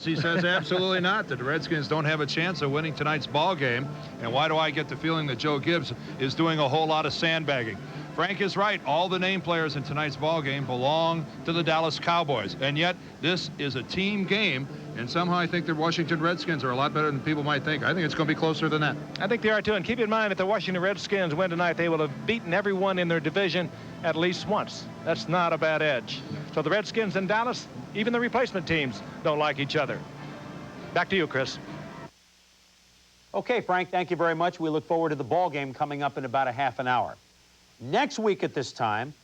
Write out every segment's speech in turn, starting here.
He says absolutely not, that the Redskins don't have a chance of winning tonight's ball game. And why do I get the feeling that Joe Gibbs is doing a whole lot of sandbagging? Frank is right. All the name players in tonight's ball game belong to the Dallas Cowboys. And yet this is a team game. And somehow I think the Washington Redskins are a lot better than people might think. I think it's going to be closer than that. I think they are too. And keep in mind, if the Washington Redskins win tonight, they will have beaten everyone in their division at least once. That's not a bad edge. So the Redskins and Dallas, even the replacement teams, don't like each other. Back to you, Chris. Okay, Frank, thank you very much. We look forward to the ball game coming up in about a half an hour. Next week at this time,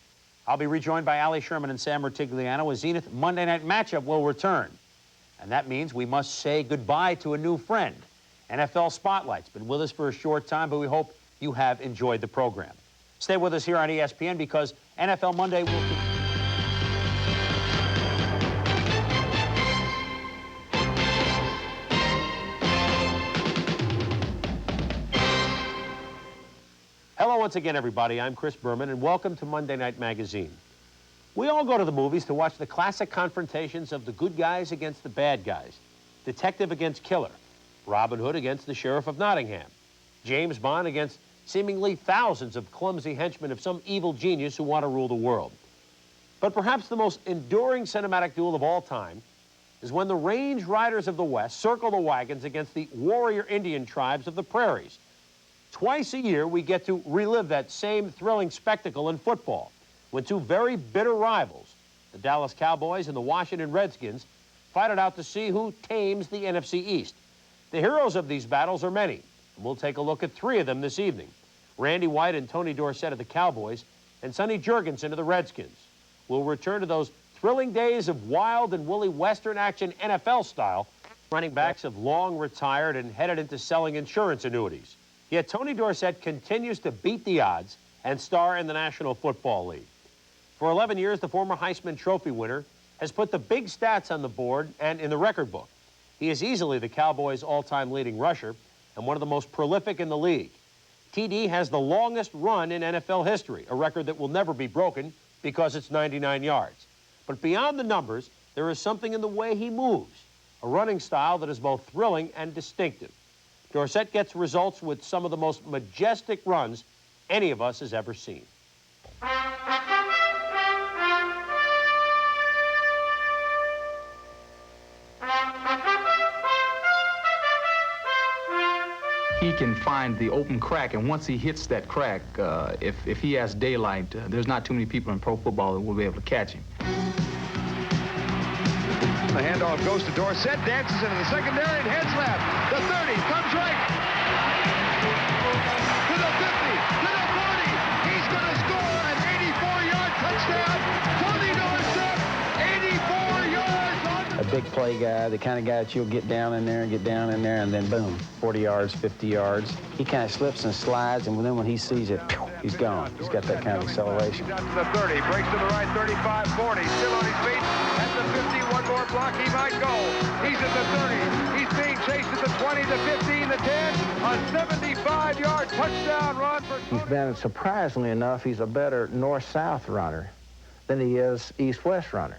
I'll be rejoined by Ali Sherman and Sam Rutigliano. A Zenith Monday Night Matchup will return. And that means we must say goodbye to a new friend. NFL Spotlight's been with us for a short time, but we hope you have enjoyed the program. Stay with us here on ESPN because NFL Monday will continue. Hello once again, everybody. I'm Chris Berman, and welcome to Monday Night Magazine. We all go to the movies to watch the classic confrontations of the good guys against the bad guys. Detective against killer. Robin Hood against the Sheriff of Nottingham. James Bond against seemingly thousands of clumsy henchmen of some evil genius who want to rule the world. But perhaps the most enduring cinematic duel of all time is when the range riders of the West circle the wagons against the warrior Indian tribes of the prairies. Twice a year, we get to relive that same thrilling spectacle in football, when two very bitter rivals, the Dallas Cowboys and the Washington Redskins, fight it out to see who tames the NFC East. The heroes of these battles are many, and we'll take a look at three of them this evening. Randy White and Tony Dorsett of the Cowboys, and Sonny Jurgensen of the Redskins. We'll return to those thrilling days of wild and woolly Western action NFL style. Running backs have long retired and headed into selling insurance annuities. Yet Tony Dorsett continues to beat the odds and star in the National Football League. For 11 years, the former Heisman Trophy winner has put the big stats on the board and in the record book. He is easily the Cowboys' all-time leading rusher and one of the most prolific in the league. TD has the longest run in NFL history, a record that will never be broken because it's 99 yards. But beyond the numbers, there is something in the way he moves, a running style that is both thrilling and distinctive. Dorsett gets results with some of the most majestic runs any of us has ever seen. He can find the open crack, and once he hits that crack, if he has daylight, there's not too many people in pro football that will be able to catch him. The handoff goes to Dorsett, dances into the secondary, and heads left. The 30, comes right. To the 50, to the 40. He's going to score an 84-yard touchdown. Tony Dorsett, 84 yards. A big play guy, the kind of guy that you'll get down in there, and then boom, 40 yards, 50 yards. He kind of slips and slides, and then when he sees it, he's gone. He's got that kind of acceleration. Down to the 30, breaks to the right, 35, 40, still on his feet. At the 50, one more block, he might go. He's at the 30. He's being chased at the 20, the 15, the 10. A 75-yard touchdown run for... He's been, surprisingly enough, he's a better north-south runner than he is east-west runner.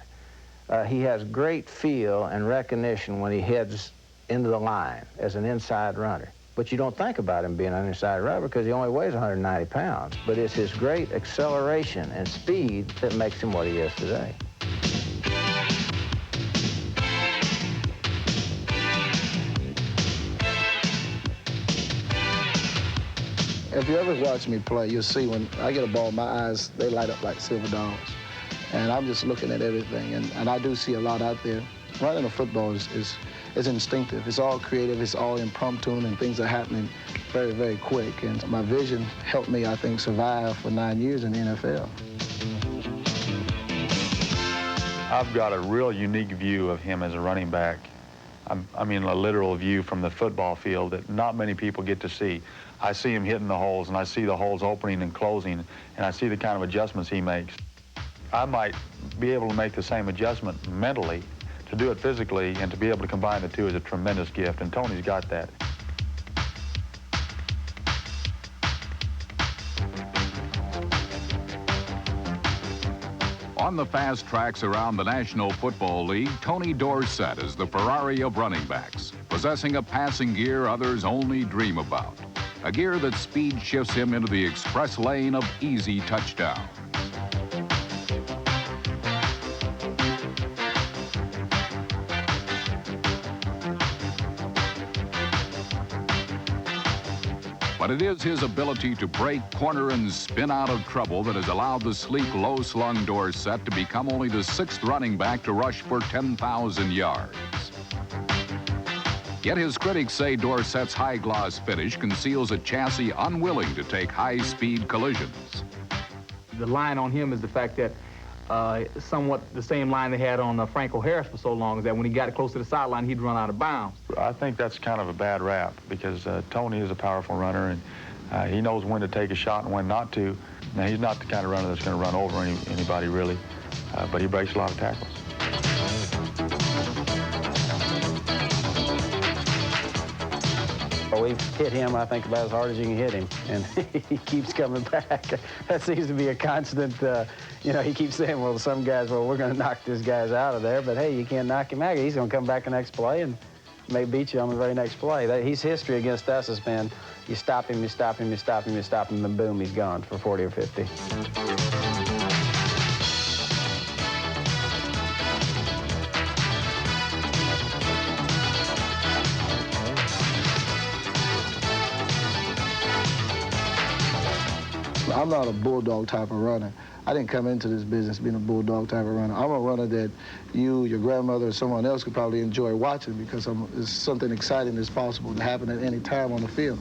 He has great feel and recognition when he heads into the line as an inside runner. But you don't think about him being an inside runner because he only weighs 190 pounds. But it's his great acceleration and speed that makes him what he is today. If you ever watch me play, you'll see when I get a ball, my eyes, they light up like silver dogs. And I'm just looking at everything, and I do see a lot out there. Running a football is instinctive. It's all creative, it's all impromptu, and things are happening very, very quick. And my vision helped me, I think, survive for 9 years in the NFL. I've got a real unique view of him as a running back. I mean, a literal view from the football field that not many people get to see. I see him hitting the holes, and I see the holes opening and closing, and I see the kind of adjustments he makes. I might be able to make the same adjustment mentally. To do it physically and to be able to combine the two is a tremendous gift, and Tony's got that. On the fast tracks around the National Football League, Tony Dorsett is the Ferrari of running backs, possessing a passing gear others only dream about. A gear that speed shifts him into the express lane of easy touchdown. But it is his ability to break, corner, and spin out of trouble that has allowed the sleek, low-slung Dorsett to become only the 6th running back to rush for 10,000 yards. Yet his critics say Dorsett's high-gloss finish conceals a chassis unwilling to take high-speed collisions. The line on him is the fact that somewhat the same line they had on Franco Harris for so long, is that when he got close to the sideline, he'd run out of bounds. I think that's kind of a bad rap because Tony is a powerful runner, and he knows when to take a shot and when not to. Now, he's not the kind of runner that's going to run over anybody, really, but he breaks a lot of tackles. Well, we've hit him, I think, about as hard as you can hit him, and he keeps coming back. That seems to be a constant, you know, he keeps saying, well, some guys, well, we're going to knock this guy's out of there, but hey, you can't knock him out. He's going to come back the next play and may beat you on the very next play. His history against us has been, you stop him, you stop him, you stop him, you stop him, and boom, he's gone for 40 or 50. I'm not a bulldog type of runner. I didn't come into this business being a bulldog type of runner. I'm a runner that you, your grandmother, or someone else could probably enjoy watching because it's something exciting that's possible to happen at any time on the field.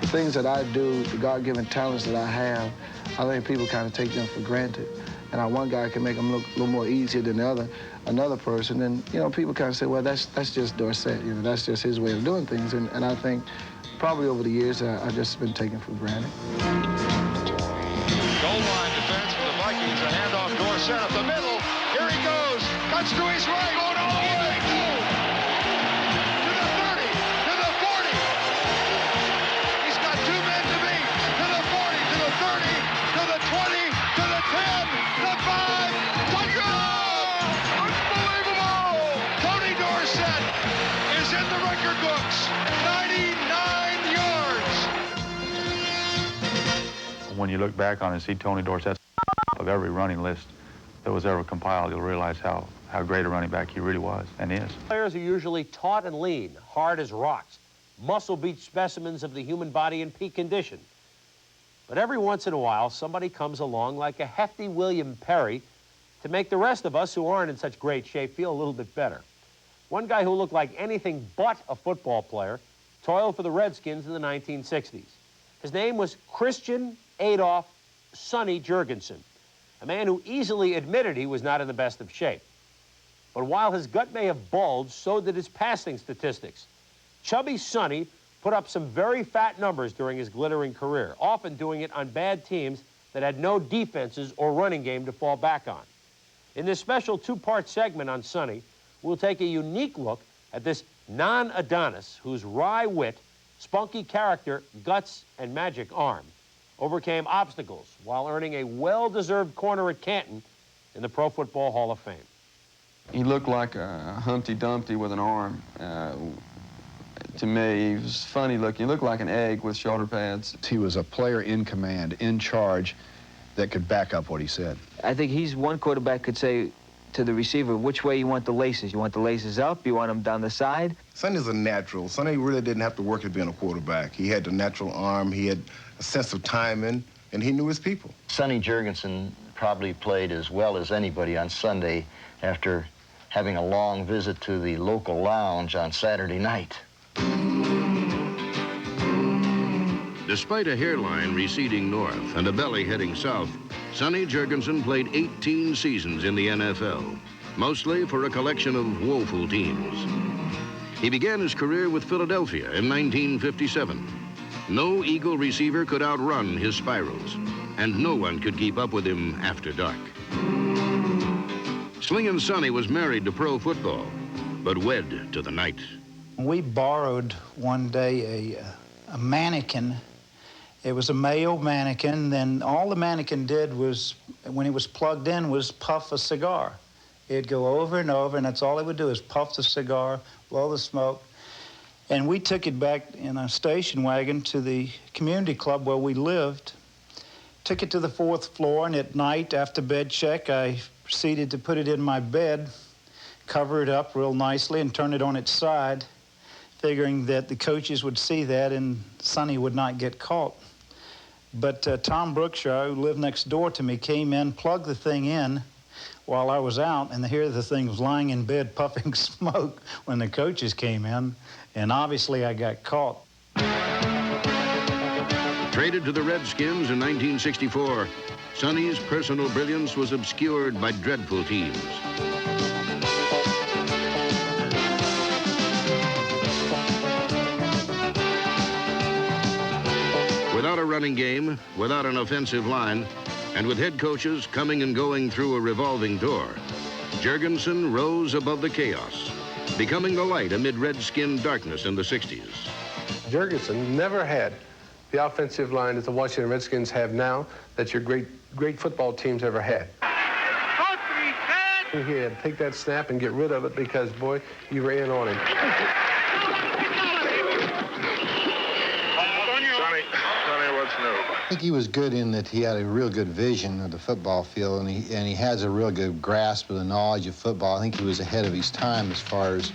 The things that I do, the God-given talents that I have, I think people kind of take them for granted. And one guy can make them look a little more easier than another person. And, you know, people kind of say, well, that's just Dorsett. You know, that's just his way of doing things. And I think probably over the years, I've just been taken for granted. Goal line defense for the Vikings. A handoff, Dorsett up the middle. Here he goes. Cuts to his right. Going all the way. To the 30. To the 40. He's got 2 men to beat. To the 40. To the 30. To the 20. To the 10. The 5. Touchdown! Unbelievable! Tony Dorsett is in the record books. 99 yards. When you look back on it and see Tony Dorsett of every running list that was ever compiled, you'll realize how great a running back he really was and is. Players are usually taut and lean, hard as rocks, muscle-beach specimens of the human body in peak condition. But every once in a while, somebody comes along like a hefty William Perry to make the rest of us who aren't in such great shape feel a little bit better. One guy who looked like anything but a football player toiled for the Redskins in the 1960s. His name was Christian Adolph Sonny Jurgensen, a man who easily admitted he was not in the best of shape. But while his gut may have bulged, so did his passing statistics. Chubby Sonny put up some very fat numbers during his glittering career, often doing it on bad teams that had no defenses or running game to fall back on. In this special 2-part segment on Sonny, we'll take a unique look at this non-Adonis whose wry wit, spunky character, guts, and magic arm overcame obstacles while earning a well-deserved corner at Canton in the Pro Football Hall of Fame. He looked like a Humpty Dumpty with an arm. To me, he was funny looking. He looked like an egg with shoulder pads. He was a player in command, in charge, that could back up what he said. I think he's one quarterback could say to the receiver, which way you want the laces? You want the laces up? You want them down the side? Sonny's a natural. Sonny really didn't have to work at being a quarterback. He had the natural arm, he had a sense of timing, and he knew his people. Sonny Jurgensen probably played as well as anybody on Sunday after having a long visit to the local lounge on Saturday night. Despite a hairline receding north and a belly heading south, Sonny Jurgensen played 18 seasons in the NFL, mostly for a collection of woeful teams. He began his career with Philadelphia in 1957. No Eagle receiver could outrun his spirals, and no one could keep up with him after dark. Slingin' Sonny was married to pro football, but wed to the night. We borrowed one day a mannequin. It was a male mannequin. Then all the mannequin did was, when he was plugged in, was puff a cigar. It'd go over and over, and that's all it would do is puff the cigar, blow the smoke. And we took it back in a station wagon to the community club where we lived. Took it to the 4th floor, and at night, after bed check, I proceeded to put it in my bed, cover it up real nicely, and turn it on its side, figuring that the coaches would see that and Sonny would not get caught. But Tom Brookshire, who lived next door to me, came in, plugged the thing in while I was out, and here the thing was lying in bed puffing smoke when the coaches came in, and obviously I got caught. Traded to the Redskins in 1964, Sonny's personal brilliance was obscured by dreadful teams. Without a running game, without an offensive line, and with head coaches coming and going through a revolving door, Jurgensen rose above the chaos, becoming the light amid Redskin darkness in the 60s. Jurgensen never had the offensive line that the Washington Redskins have now, that your great football teams ever had. He had to take that snap and get rid of it because, boy, you were in on him. I think he was good in that he had a real good vision of the football field, and he has a real good grasp of the knowledge of football. I think he was ahead of his time as far as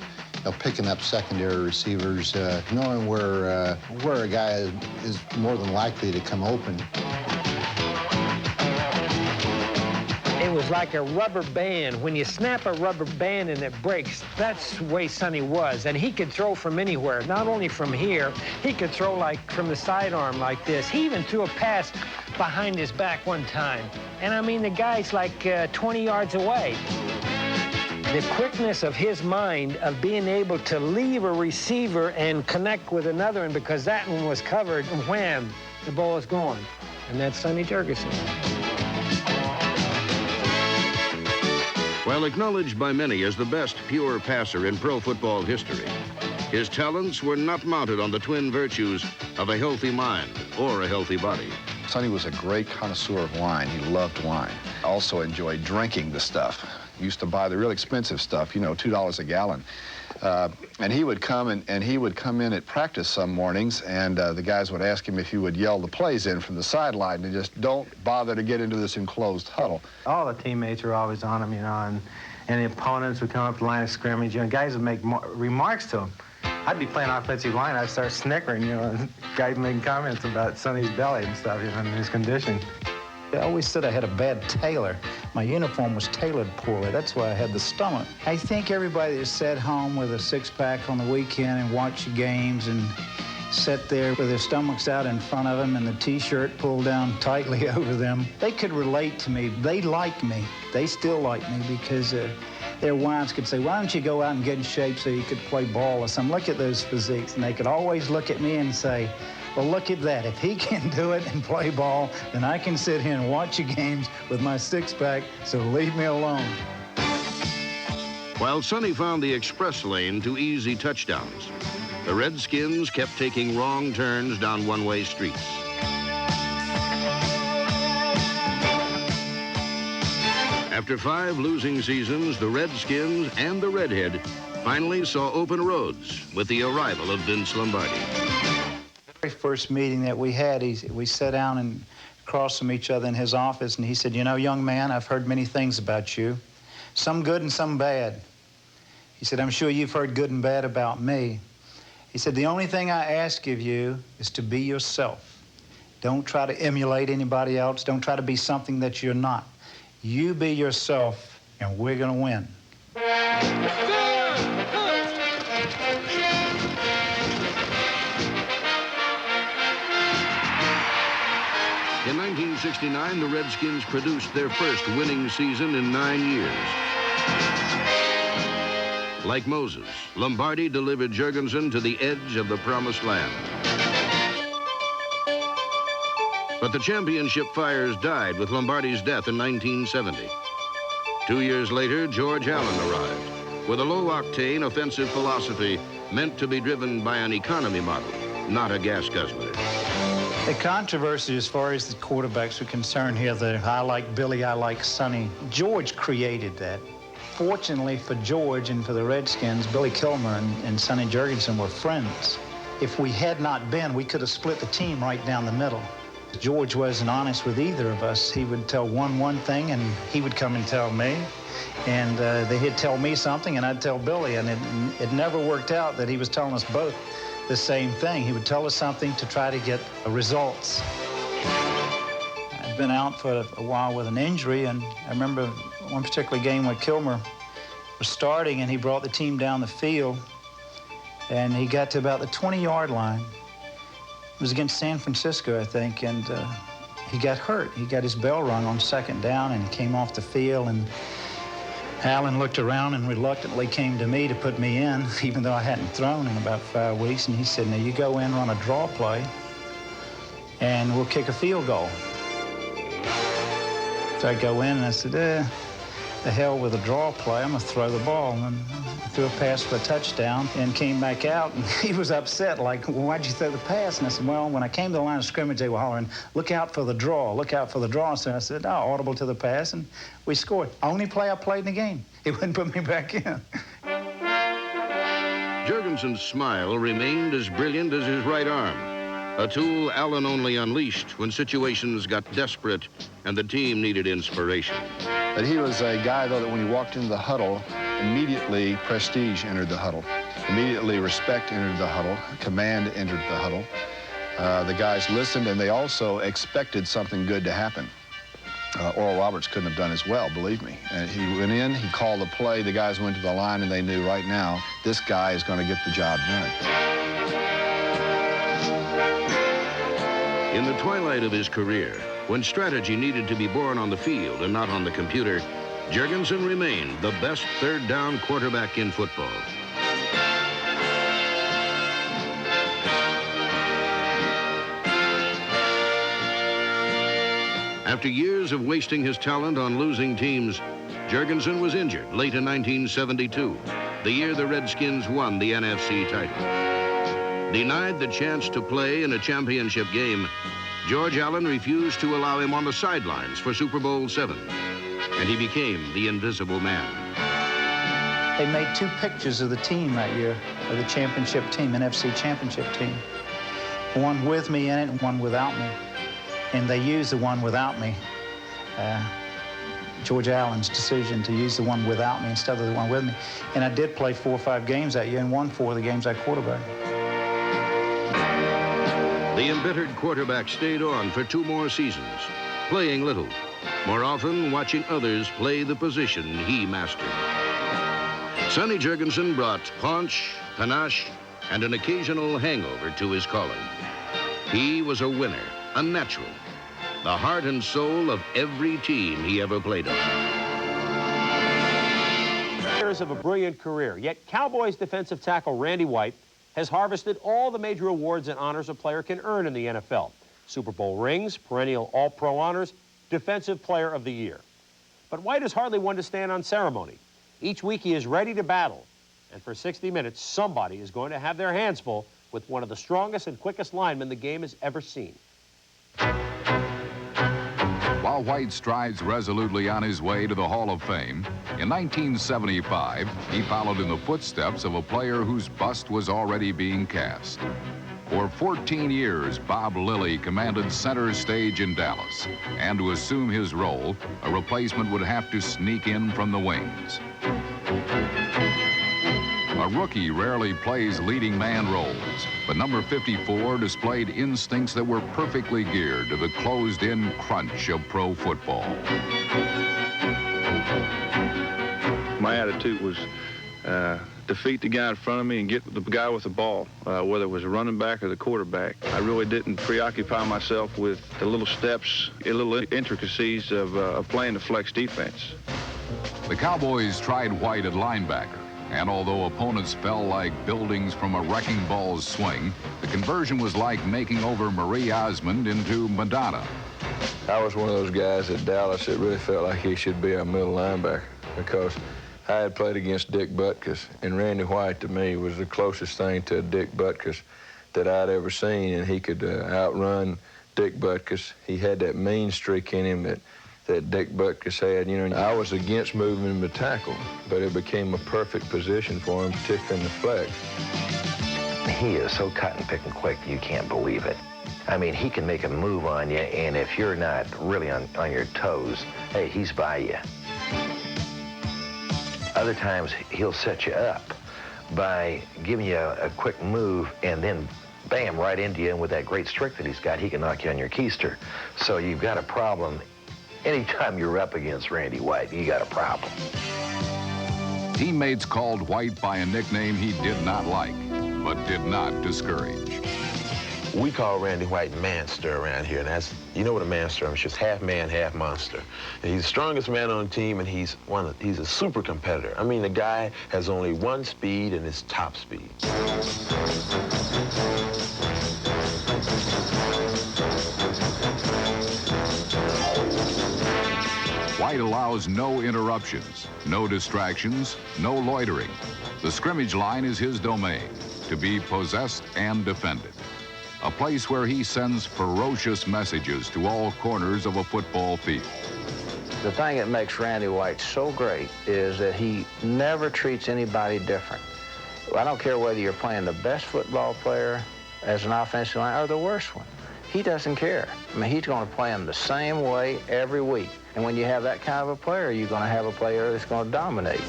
picking up secondary receivers, knowing where a guy is more than likely to come open. It was like a rubber band. When you snap a rubber band and it breaks, that's the way Sonny was. And he could throw from anywhere, not only from here, he could throw like from the sidearm like this. He even threw a pass behind his back one time. And I mean, the guy's like 20 yards away. The quickness of his mind of being able to leave a receiver and connect with another one because that one was covered, and wham, the ball is gone. And that's Sonny Jurgensen. While acknowledged by many as the best pure passer in pro football history, his talents were not mounted on the twin virtues of a healthy mind or a healthy body. Sonny was a great connoisseur of wine. He loved wine. Also enjoyed drinking the stuff. He used to buy the real expensive stuff, you know, $2 a gallon. And he would come and he would come in at practice some mornings, and the guys would ask him if he would yell the plays in from the sideline and just don't bother to get into this enclosed huddle. All the teammates were always on him, you know, and the opponents would come up the line of scrimmage, and guys would make remarks to him. I'd be playing offensive line, I'd start snickering, you know, and guys making comments about Sonny's belly and stuff, you know, and his condition. I always said I had a bad tailor. My uniform was tailored poorly. That's why I had the stomach. I think everybody that sat home with a six-pack on the weekend and watched the games and sat there with their stomachs out in front of them and the T-shirt pulled down tightly over them, they could relate to me. They like me. They still like me because their wives could say, why don't you go out and get in shape so you could play ball or something? Look at those physiques. And they could always look at me and say, well, look at that. If he can do it and play ball, then I can sit here and watch your games with my six-pack, so leave me alone. While Sonny found the express lane to easy touchdowns, the Redskins kept taking wrong turns down one-way streets. After 5 losing seasons, the Redskins and the Redhead finally saw open roads with the arrival of Vince Lombardi. The very first meeting that we had, we sat down and across from each other in his office, and he said, you know, young man, I've heard many things about you, some good and some bad. He said, I'm sure you've heard good and bad about me. He said, the only thing I ask of you is to be yourself. Don't try to emulate anybody else. Don't try to be something that you're not. You be yourself, and we're going to win. In 1969, the Redskins produced their first winning season in 9 years. Like Moses, Lombardi delivered Jurgensen to the edge of the promised land. But the championship fires died with Lombardi's death in 1970. 2 years later, George Allen arrived with a low-octane offensive philosophy meant to be driven by an economy model. not a gas guzzler. The controversy as far as the quarterbacks are concerned here, I like Billy, I like Sonny. George created that. Fortunately for George and for the Redskins, Billy Kilmer and Sonny Jurgensen were friends. If we had not been, we could have split the team right down the middle. George wasn't honest with either of us. He would tell one thing, and he would come and tell me. And he'd tell me something, and I'd tell Billy. And it never worked out that he was telling us both the same thing. He would tell us something to try to get results. I'd been out for a while with an injury, and I remember one particular game when Kilmer was starting, and he brought the team down the field, and he got to about the 20-yard line. It was against San Francisco, I think, and he got hurt. He got his bell rung on second down, and he came off the field, and Allen looked around and reluctantly came to me to put me in, even though I hadn't thrown in about 5 weeks, and he said, now you go in, run a draw play, and we'll kick a field goal. So I go in, and I said, the hell with a draw play, I'm gonna throw the ball. And I threw a pass for a touchdown and came back out, and he was upset, like, well, why'd you throw the pass? And I said, well, when I came to the line of scrimmage, they were hollering, look out for the draw, look out for the draw. So I said, oh, audible to the pass, and we scored. Only play I played in the game. He wouldn't put me back in. Jurgensen's smile remained as brilliant as his right arm, a tool Allen only unleashed when situations got desperate and the team needed inspiration. But he was a guy, though, that when he walked into the huddle, immediately prestige entered the huddle. Immediately respect entered the huddle. Command entered the huddle. The guys listened, and they also expected something good to happen. Oral Roberts couldn't have done as well, believe me. And he went in, he called the play, the guys went to the line, and they knew right now this guy is going to get the job done. In the twilight of his career, when strategy needed to be born on the field and not on the computer, Jurgensen remained the best third down quarterback in football. After years of wasting his talent on losing teams, Jurgensen was injured late in 1972, the year the Redskins won the NFC title. Denied the chance to play in a championship game, George Allen refused to allow him on the sidelines for Super Bowl VII, and he became the Invisible Man. They made 2 pictures of the team that year, of the championship team, NFC championship team. One with me in it and one without me. And they used the one without me. George Allen's decision to use the one without me instead of the one with me. And I did play 4 or 5 games that year and won 4 of the games I quarterbacked. The embittered quarterback stayed on for 2 more seasons, playing little, more often watching others play the position he mastered. Sonny Jurgensen brought punch, panache, and an occasional hangover to his calling. He was a winner, a natural, the heart and soul of every team he ever played on. Years of a brilliant career, yet Cowboys defensive tackle Randy White has harvested all the major awards and honors a player can earn in the NFL. Super Bowl rings, perennial All-Pro honors, Defensive Player of the Year. But White is hardly one to stand on ceremony. Each week he is ready to battle, and for 60 minutes, somebody is going to have their hands full with one of the strongest and quickest linemen the game has ever seen. While White strides resolutely on his way to the Hall of Fame, in 1975, he followed in the footsteps of a player whose bust was already being cast. For 14 years, Bob Lilly commanded center stage in Dallas, and to assume his role, a replacement would have to sneak in from the wings. A rookie rarely plays leading man roles, but number 54 displayed instincts that were perfectly geared to the closed-in crunch of pro football. My attitude was defeat the guy in front of me and get the guy with the ball, whether it was a running back or the quarterback. I really didn't preoccupy myself with the little steps, the little intricacies of playing the flex defense. The Cowboys tried White at linebacker, and although opponents fell like buildings from a wrecking ball's swing, the conversion was like making over Marie Osmond into Madonna. I was one of those guys at Dallas that really felt like he should be a middle linebacker because I had played against Dick Butkus, and Randy White to me was the closest thing to Dick Butkus that I'd ever seen, and he could outrun Dick Butkus. He had that mean streak in him that Dick Butkus had. You know, I was against moving him to tackle, but it became a perfect position for him, particularly in the flex. He is so cut and pick and quick, you can't believe it. I mean, he can make a move on you, and if you're not really on your toes, hey, he's by you. Other times, he'll set you up by giving you a quick move, and then bam, right into you, and with that great streak that he's got, he can knock you on your keister. So you've got a problem. Anytime you're up against Randy White, you got a problem. Teammates called White by a nickname he did not like, but did not discourage. We call Randy White Manster around here, and that's, you know what a Manster is. It's just half man, half monster. And he's the strongest man on the team, and he's a super competitor. I mean, the guy has only one speed, and it's top speed. White allows no interruptions, no distractions, no loitering. The scrimmage line is his domain, to be possessed and defended. A place where he sends ferocious messages to all corners of a football field. The thing that makes Randy White so great is that he never treats anybody different. I don't care whether you're playing the best football player as an offensive line or the worst one. He doesn't care. I mean, he's going to play them the same way every week. And when you have that kind of a player, you're going to have a player that's going to dominate.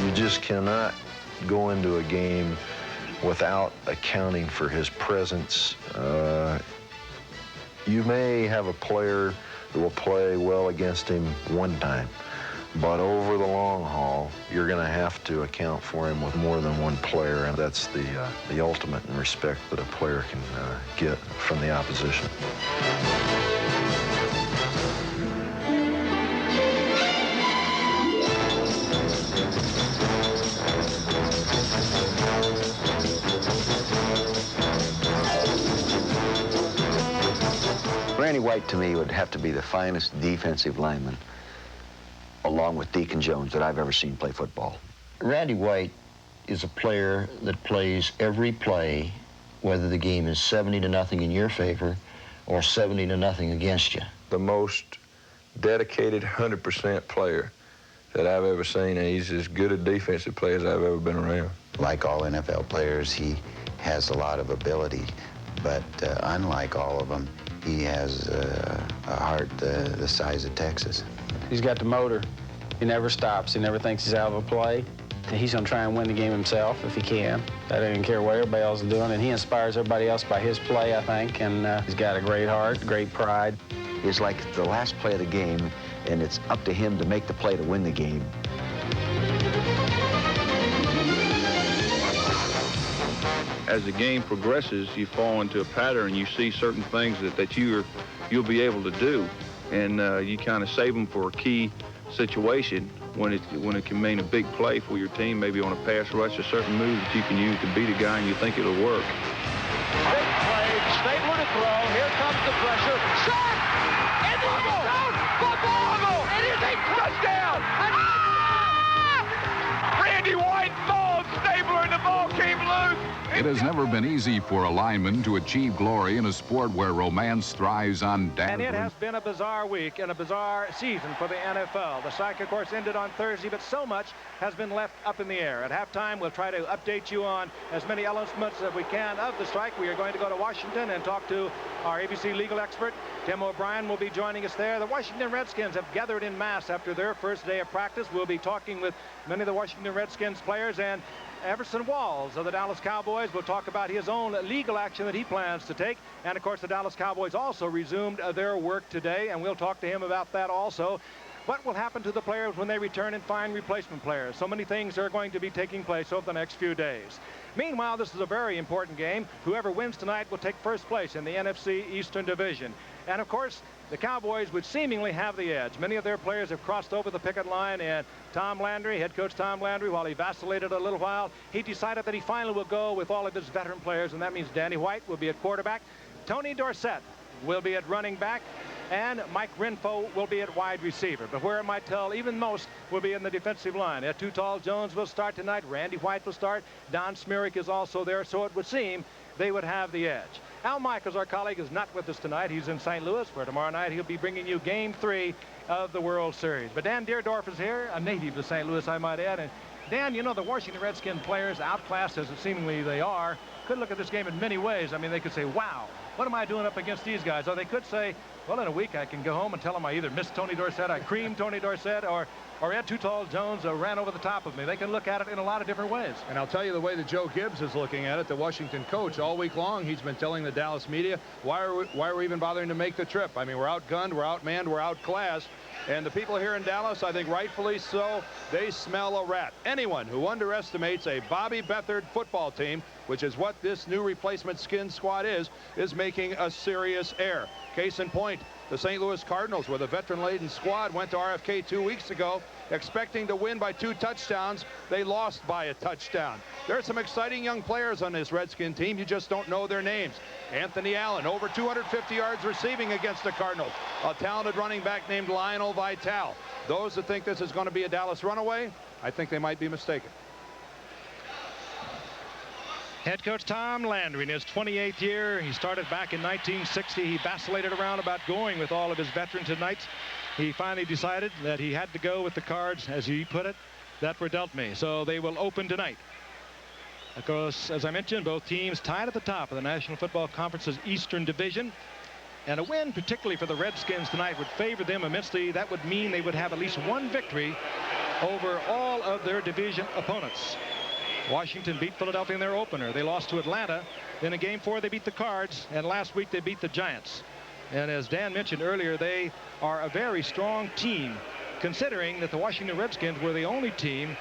You just cannot go into a game without accounting for his presence. You may have a player that will play well against him one time, but over the long haul, you're going to have to account for him with more than one player, and that's the ultimate in respect that a player can get from the opposition. Randy White, to me, would have to be the finest defensive lineman, along with Deacon Jones, that I've ever seen play football. Randy White is a player that plays every play, whether the game is 70-0 in your favor or 70-0 against you. The most dedicated 100% player that I've ever seen, and he's as good a defensive player as I've ever been around. Like all NFL players, he has a lot of ability, but unlike all of them, he has a heart the size of Texas. He's got the motor. He never stops. He never thinks he's out of a play. He's going to try and win the game himself if he can. I don't care what everybody else is doing, and he inspires everybody else by his play, I think, and he's got a great heart, great pride. It's like the last play of the game, and it's up to him to make the play to win the game. As the game progresses, you fall into a pattern. You see certain things that you'll be able to do, and you kind of save them for a key situation when it can mean a big play for your team, maybe on a pass rush, a certain move that you can use to beat a guy and you think it'll work. Big play, Stabler to throw. Here comes the pressure. Shot! It's a touchdown! Football! It is a touchdown! Randy White mauled Stabler and the ball came loose. It has never been easy for a lineman to achieve glory in a sport where romance thrives on And it has been a bizarre week and a bizarre season for the NFL. The strike, of course, ended on Thursday, but so much has been left up in the air. At halftime, we'll try to update you on as many elements as we can of the strike. We are going to go to Washington and talk to our ABC legal expert. Tim O'Brien will be joining us there. The Washington Redskins have gathered in mass after their first day of practice. We'll be talking with many of the Washington Redskins players, and Everson Walls of the Dallas Cowboys will talk about his own legal action that he plans to take. And, of course, the Dallas Cowboys also resumed their work today, and we'll talk to him about that also. What will happen to the players when they return and find replacement players? So many things are going to be taking place over the next few days. Meanwhile, this is a very important game. Whoever wins tonight will take first place in the NFC Eastern Division. And, of course, the Cowboys would seemingly have the edge. Many of their players have crossed over the picket line, and Tom Landry, head coach Tom Landry, while he vacillated a little while, he decided that he finally will go with all of his veteran players, and that means Danny White will be at quarterback. Tony Dorsett will be at running back. and Mike Renfro will be at wide receiver. But where it might tell even most will be in the defensive line. Too Tall Jones will start tonight. Randy White will start. Don Smearick is also there, so it would seem they would have the edge. Al Michaels, our colleague, is not with us tonight. He's in St. Louis, where tomorrow night he'll be bringing you Game 3 of the World Series. But Dan Deerdorf is here, a native of St. Louis, I might add. And Dan, you know, the Washington Redskins players, outclassed as seemingly they are, could look at this game in many ways. I mean, they could say, wow, what am I doing up against these guys? Or they could say, well, in a week I can go home and tell them I either missed Tony Dorsett, I creamed Tony Dorsett, or Ed Too Tall Jones ran over the top of me. They can look at it in a lot of different ways. And I'll tell you the way that Joe Gibbs is looking at it, the Washington coach. All week long, he's been telling the Dallas media, why are we even bothering to make the trip? I mean, we're outgunned, we're outmanned, we're outclassed. And the people here in Dallas, I think rightfully so, they smell a rat. Anyone who underestimates a Bobby Beathard football team, which is what this new replacement skin squad is making a serious error. Case in point, the St. Louis Cardinals, with a veteran-laden squad, went to RFK 2 weeks ago expecting to win by 2 touchdowns. They lost by a touchdown. There are some exciting young players on this Redskin team. You just don't know their names. Anthony Allen, over 250 yards receiving against the Cardinals. A talented running back named Lionel Vital. Those that think this is going to be a Dallas runaway, I think they might be mistaken. Head coach Tom Landry in his 28th year. He started back in 1960. He vacillated around about going with all of his veterans tonight. He finally decided that he had to go with the cards, as he put it, that were dealt me. So they will open tonight. Of course, as I mentioned, both teams tied at the top of the National Football Conference's Eastern Division. And a win, particularly for the Redskins tonight, would favor them immensely. That would mean they would have at least one victory over all of their division opponents. Washington beat Philadelphia in their opener. They lost to Atlanta. Then in Game 4, they beat the Cards. And last week, they beat the Giants. And as Dan mentioned earlier, they are a very strong team, considering that the Washington Redskins were the only team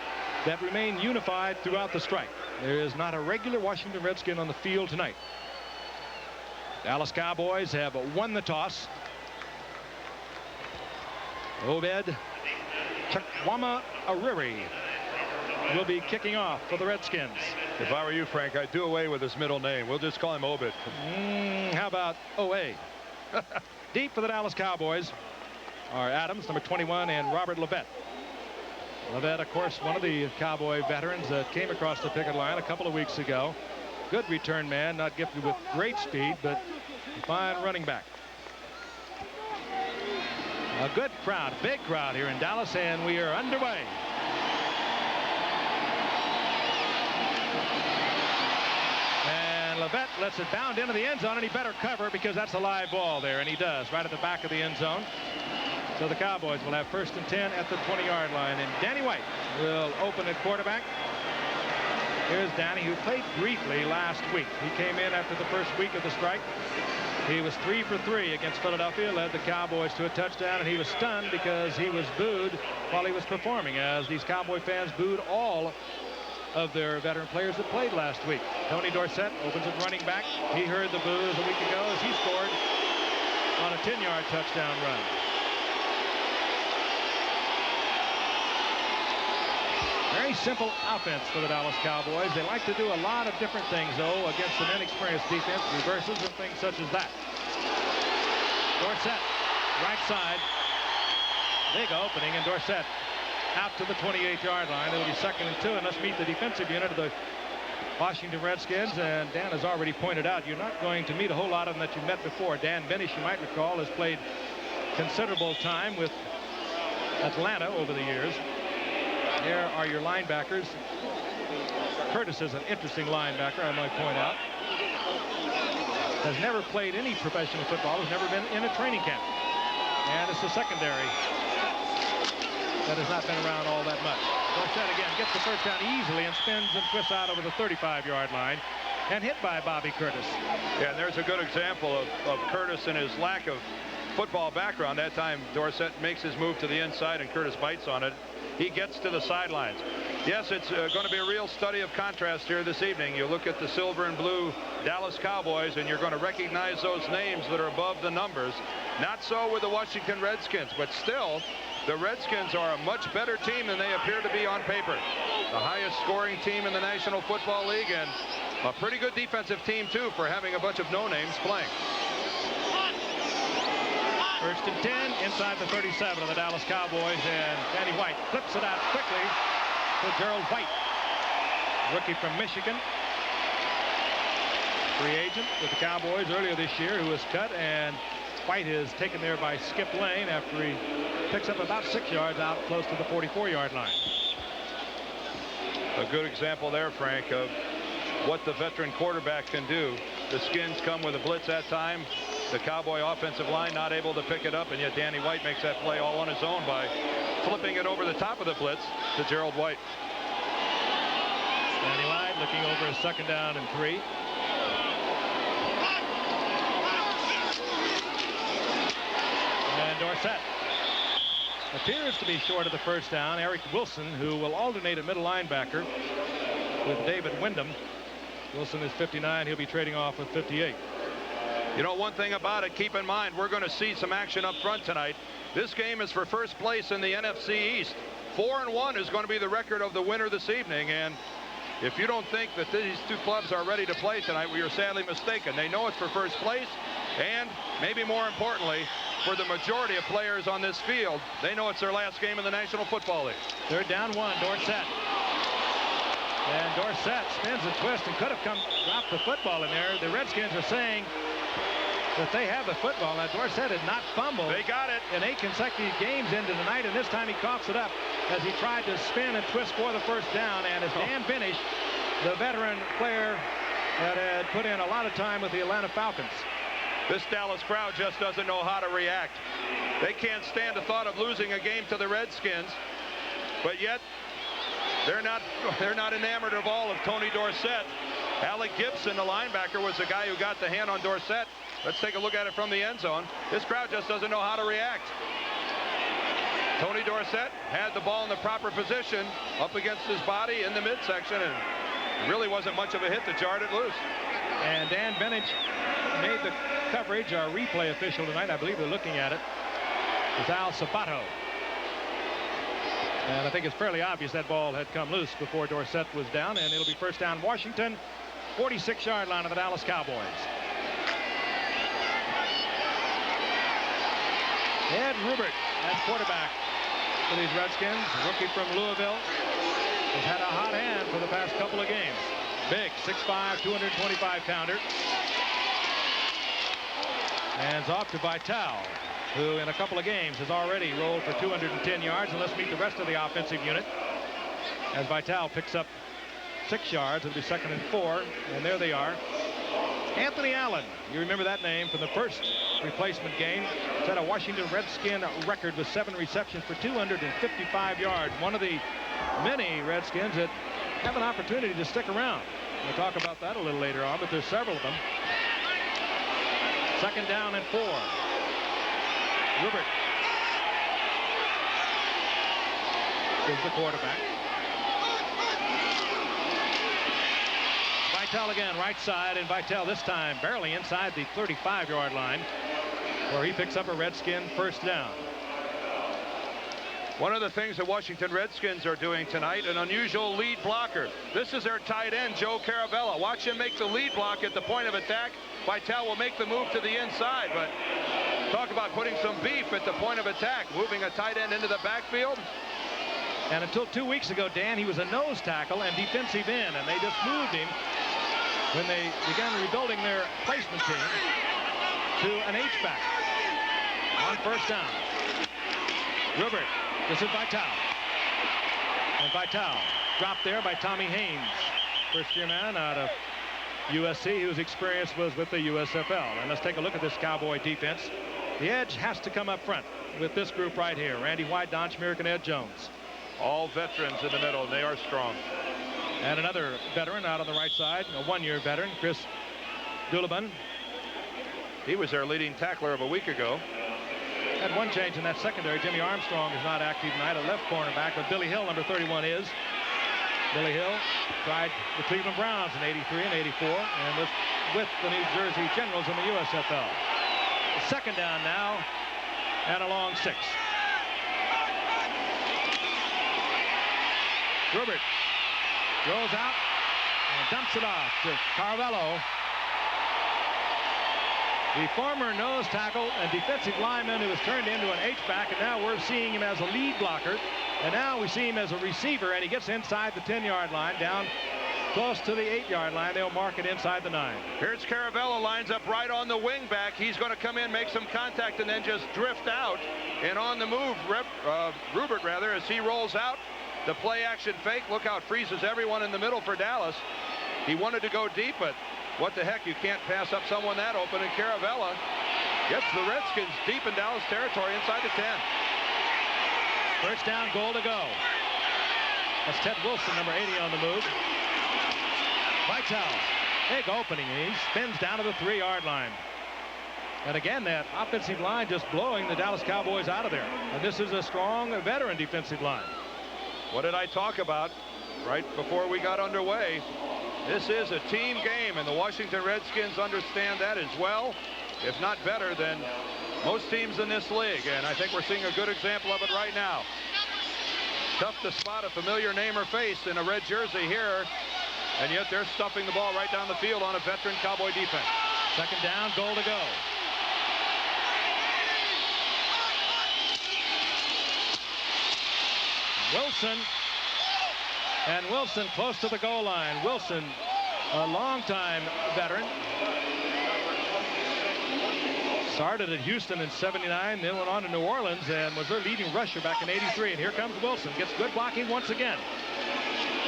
that remained unified throughout the strike. There is not a regular Washington Redskin on the field tonight. Dallas Cowboys have won the toss. Obed Chukwuma Ariri will be kicking off for the Redskins. If I were you, Frank, I'd do away with his middle name. We'll just call him Obed. How about OA? Deep for the Dallas Cowboys are Adams, number 21, and Robert Levette. Levette, of course, one of the Cowboy veterans that came across the picket line a couple of weeks ago. Good return man, not gifted with great speed, but a fine running back. A good crowd, big crowd here in Dallas, and we are underway. Levette lets it bound into the end zone, and he better cover because that's a live ball there, and he does, right at the back of the end zone. So the Cowboys will have 1st and 10 at the 20-yard line, and Danny White will open at quarterback. Here's Danny, who played briefly last week. He came in after the first week of the strike. He was 3 for 3 against Philadelphia, led the Cowboys to a touchdown, and he was stunned because he was booed while he was performing, as these Cowboy fans booed all of their veteran players that played last week. Tony Dorsett opens at running back. He heard the boos a week ago as he scored on a 10-yard touchdown run. Very simple offense for the Dallas Cowboys. They like to do a lot of different things, though, against an inexperienced defense, reverses and things such as that. Dorsett, right side. Big opening, and Dorsett out to the 28-yard line. It'll be 2nd and 2, and let's meet the defensive unit of the Washington Redskins. And Dan has already pointed out you're not going to meet a whole lot of them that you met before. Dan Benish, you might recall, has played considerable time with Atlanta over the years. There are your linebackers. Curtis is an interesting linebacker, I might point out. Has never played any professional football, has never been in a training camp. And it's the secondary that has not been around all that much. Dorsett again gets the first down easily and spins and twists out over the 35-yard line and hit by Bobby Curtis. Yeah, and there's a good example of Curtis and his lack of football background. That time Dorsett makes his move to the inside and Curtis bites on it. He gets to the sidelines. Yes, it's going to be a real study of contrast here this evening. You look at the silver and blue Dallas Cowboys and you're going to recognize those names that are above the numbers. Not so with the Washington Redskins, but still the Redskins are a much better team than they appear to be on paper. The highest scoring team in the National Football League, and a pretty good defensive team too for having a bunch of no-names playing. First and 10 inside the 37 of the Dallas Cowboys, and Danny White flips it out quickly to Gerald White, rookie from Michigan, free agent with the Cowboys earlier this year, who was cut, and White is taken there by Skip Lane after he picks up about 6 yards out close to the 44-yard line. A good example there, Frank, of what the veteran quarterback can do. The Skins come with a blitz that time. The Cowboy offensive line not able to pick it up, and yet Danny White makes that play all on his own by flipping it over the top of the blitz to Gerald White. Danny White looking over a 2nd down and 3. And Dorsett appears to be short of the first down. Eric Wilson, who will alternate at middle linebacker with David Wyndham. Wilson is 59. He'll be trading off with 58. You know, one thing about it, keep in mind, we're going to see some action up front tonight. This game is for first place in the NFC East. 4-1 is going to be the record of the winner this evening, and if you don't think that these two clubs are ready to play tonight, well, you're sadly mistaken. They know it's for first place, and maybe more importantly, for the majority of players on this field, they know it's their last game in the National Football League. 3rd down 1, Dorsett. And Dorsett spins and twists and could have dropped the football in there. The Redskins are saying that they have the football. Now, Dorsett had not fumbled. They got it. In 8 consecutive games into tonight, and this time he coughs it up as he tried to spin and twist for the first down. And as Dan Binish, the veteran player that had put in a lot of time with the Atlanta Falcons. This Dallas crowd just doesn't know how to react. They can't stand the thought of losing a game to the Redskins, but yet they're not enamored of all of Tony Dorsett. Alec Gibson, the linebacker, was the guy who got the hand on Dorsett. Let's take a look at it from the end zone. This crowd just doesn't know how to react. Tony Dorsett had the ball in the proper position up against his body in the midsection, and it really wasn't much of a hit that jarred it loose. And Dan Binish made the coverage. Our replay official tonight, I believe they're looking at it, is Al Sabato. And I think it's fairly obvious that ball had come loose before Dorsett was down, and it'll be first down Washington, 46-yard line of the Dallas Cowboys. Ed Rubert at quarterback for these Redskins, rookie from Louisville, has had a hot hand for the past couple of games. Big, 6'5", 225-pounder. Hands off to Vitale, who in a couple of games has already rolled for 210 yards. And let's meet the rest of the offensive unit as Vitale picks up 6 yards. It'll be 2nd and 4, and there they are. Anthony Allen, you remember that name from the first replacement game, set a Washington Redskin record with 7 receptions for 255 yards. One of the many Redskins that have an opportunity to stick around. We'll talk about that a little later on, but there's several of them. 2nd down and 4. Rupert is the quarterback. Vitale again, right side, and Vitale this time barely inside the 35-yard line, where he picks up a Redskin first down. One of the things the Washington Redskins are doing tonight, an unusual lead blocker. This is their tight end, Joe Caravella. Watch him make the lead block at the point of attack. Vitale will make the move to the inside, but talk about putting some beef at the point of attack, moving a tight end into the backfield. And until 2 weeks ago, Dan, he was a nose tackle and defensive end, and they just moved him when they began rebuilding their placement team to an H-back on first down. Rupert, this is Vitale. And Vitale dropped there by Tommy Haynes, first-year man out of USC, whose experience was with the USFL. And let's take a look at this Cowboy defense. The edge has to come up front with this group right here. Randy White, Don Schmierk, and Ed Jones. All veterans in the middle, and they are strong. And another veteran out on the right side, a one-year veteran, Chris Dulabun. He was their leading tackler of a week ago. Had one change in that secondary. Jimmy Armstrong is not active tonight, a left cornerback, but Billy Hill, number 31, is. Billy Hill tried the Cleveland Browns in '83 and '84 and was with the New Jersey Generals in the USFL. 2nd down now and a long 6. Rupert throws out and dumps it off to Carvello. the former nose tackle and defensive lineman who was turned into an H-back, and now we're seeing him as a lead blocker. And now we see him as a receiver, and he gets inside the 10-yard line, down close to the 8-yard line. They'll mark it inside the 9. Here's Caravella, lines up right on the wing back. He's going to come in, make some contact, and then just drift out. And on the move, Rupert, as he rolls out, the play action fake. Look how it freezes everyone in the middle for Dallas. He wanted to go deep, but what the heck, you can't pass up someone that open. And Caravella gets the Redskins deep in Dallas territory inside the 10. First down, goal to go. That's Ted Wilson, number 80, on the move. Vitale, big opening. He spins down to the 3-yard line. And again, that offensive line just blowing the Dallas Cowboys out of there. And this is a strong veteran defensive line. What did I talk about right before we got underway? This is a team game, and the Washington Redskins understand that as well, if not better than most teams in this league. And I think we're seeing a good example of it right now. Tough to spot a familiar name or face in a red jersey here, and yet they're stuffing the ball right down the field on a veteran Cowboy defense. Second down, goal to go. Wilson close to the goal line. Wilson, a longtime veteran. Started at Houston in '79, then went on to New Orleans and was their leading rusher back in '83. And here comes Wilson. Gets good blocking once again.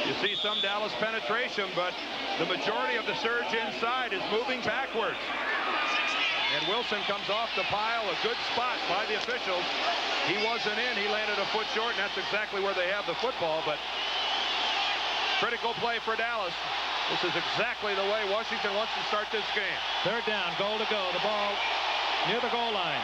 You see some Dallas penetration, but the majority of the surge inside is moving backwards. And Wilson comes off the pile. A good spot by the officials. He wasn't in. He landed a foot short, and that's exactly where they have the football. But critical play for Dallas. This is exactly the way Washington wants to start this game. Third down, goal to go. The ball near the goal line.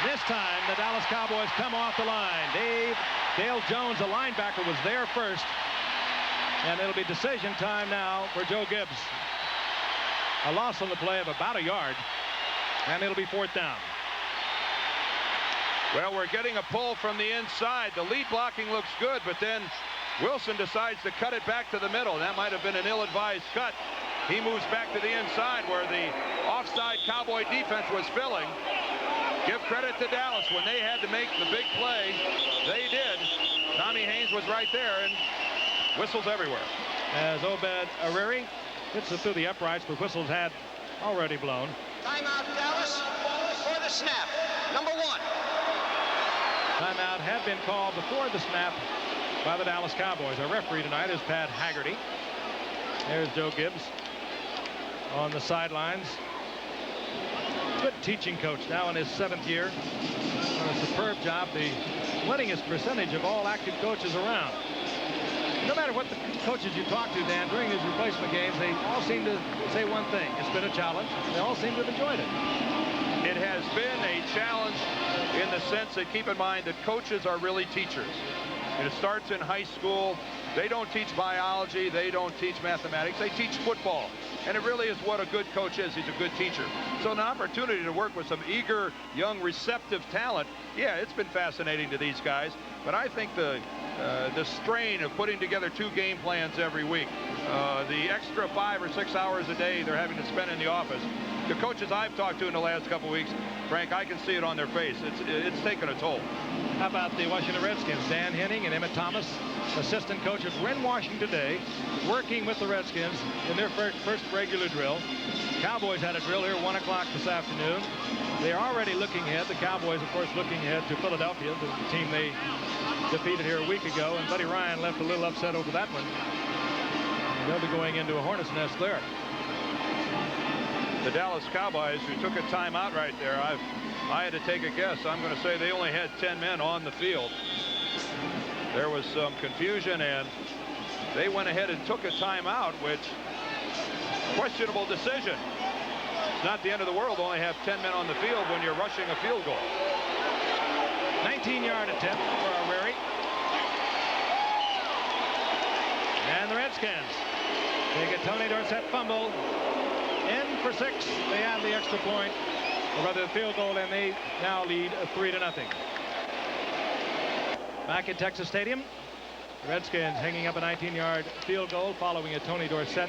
This time, the Dallas Cowboys come off the line. Dale Jones, the linebacker, was there first. And it'll be decision time now for Joe Gibbs. A loss on the play of about a yard. And it'll be fourth down. Well, we're getting a pull from the inside. The lead blocking looks good, but then Wilson decides to cut it back to the middle. That might have been an ill-advised cut. He moves back to the inside where the offside Cowboy defense was filling. Give credit to Dallas. When they had to make the big play, they did. Tommy Haynes was right there, and whistles everywhere. As Obed Areri hits it through the uprights, but whistles had already blown. Timeout, Dallas, for the snap. Number 1. Timeout had been called before the snap by the Dallas Cowboys. Our referee tonight is Pat Haggerty. There's Joe Gibbs on the sidelines. Good teaching coach, now in his 7th year. Done a superb job. The winningest percentage of all active coaches around. No matter what the coaches you talk to, Dan, during these replacement games, they all seem to say one thing. It's been a challenge. They all seem to have enjoyed it. It has been a challenge in the sense that, keep in mind, that coaches are really teachers. And it starts in high school. They don't teach biology. They don't teach mathematics. They teach football. And it really is what a good coach is. He's a good teacher. So an opportunity to work with some eager, young, receptive talent, yeah, it's been fascinating to these guys. But I think the strain of putting together 2 game plans every week, the extra 5 or 6 hours a day they're having to spend in the office, the coaches I've talked to in the last couple weeks, Frank, I can see it on their face. It's taken a toll. How about the Washington Redskins? Dan Henning and Emmett Thomas, assistant coaches, were in Washington today, working with the Redskins in their first regular drill. Cowboys had a drill here 1 o'clock this afternoon. They are already looking ahead. The Cowboys, of course, looking ahead to Philadelphia, the team they defeated here a week ago. And Buddy Ryan left a little upset over that one. They'll be going into a hornet's nest there. The Dallas Cowboys, who took a timeout right there, I had to take a guess. I'm going to say they only had 10 men on the field. There was some confusion, and they went ahead and took a timeout, which questionable decision. It's not the end of the world to only have 10 men on the field when you're rushing a field goal. 19-yard attempt for Areri. And the Redskins take a Tony Dorsett fumble. In for 6. They have the extra point, or rather the field goal, and they now lead 3-0. Back at Texas Stadium, The Redskins hanging up a 19-yard field goal following a Tony Dorsett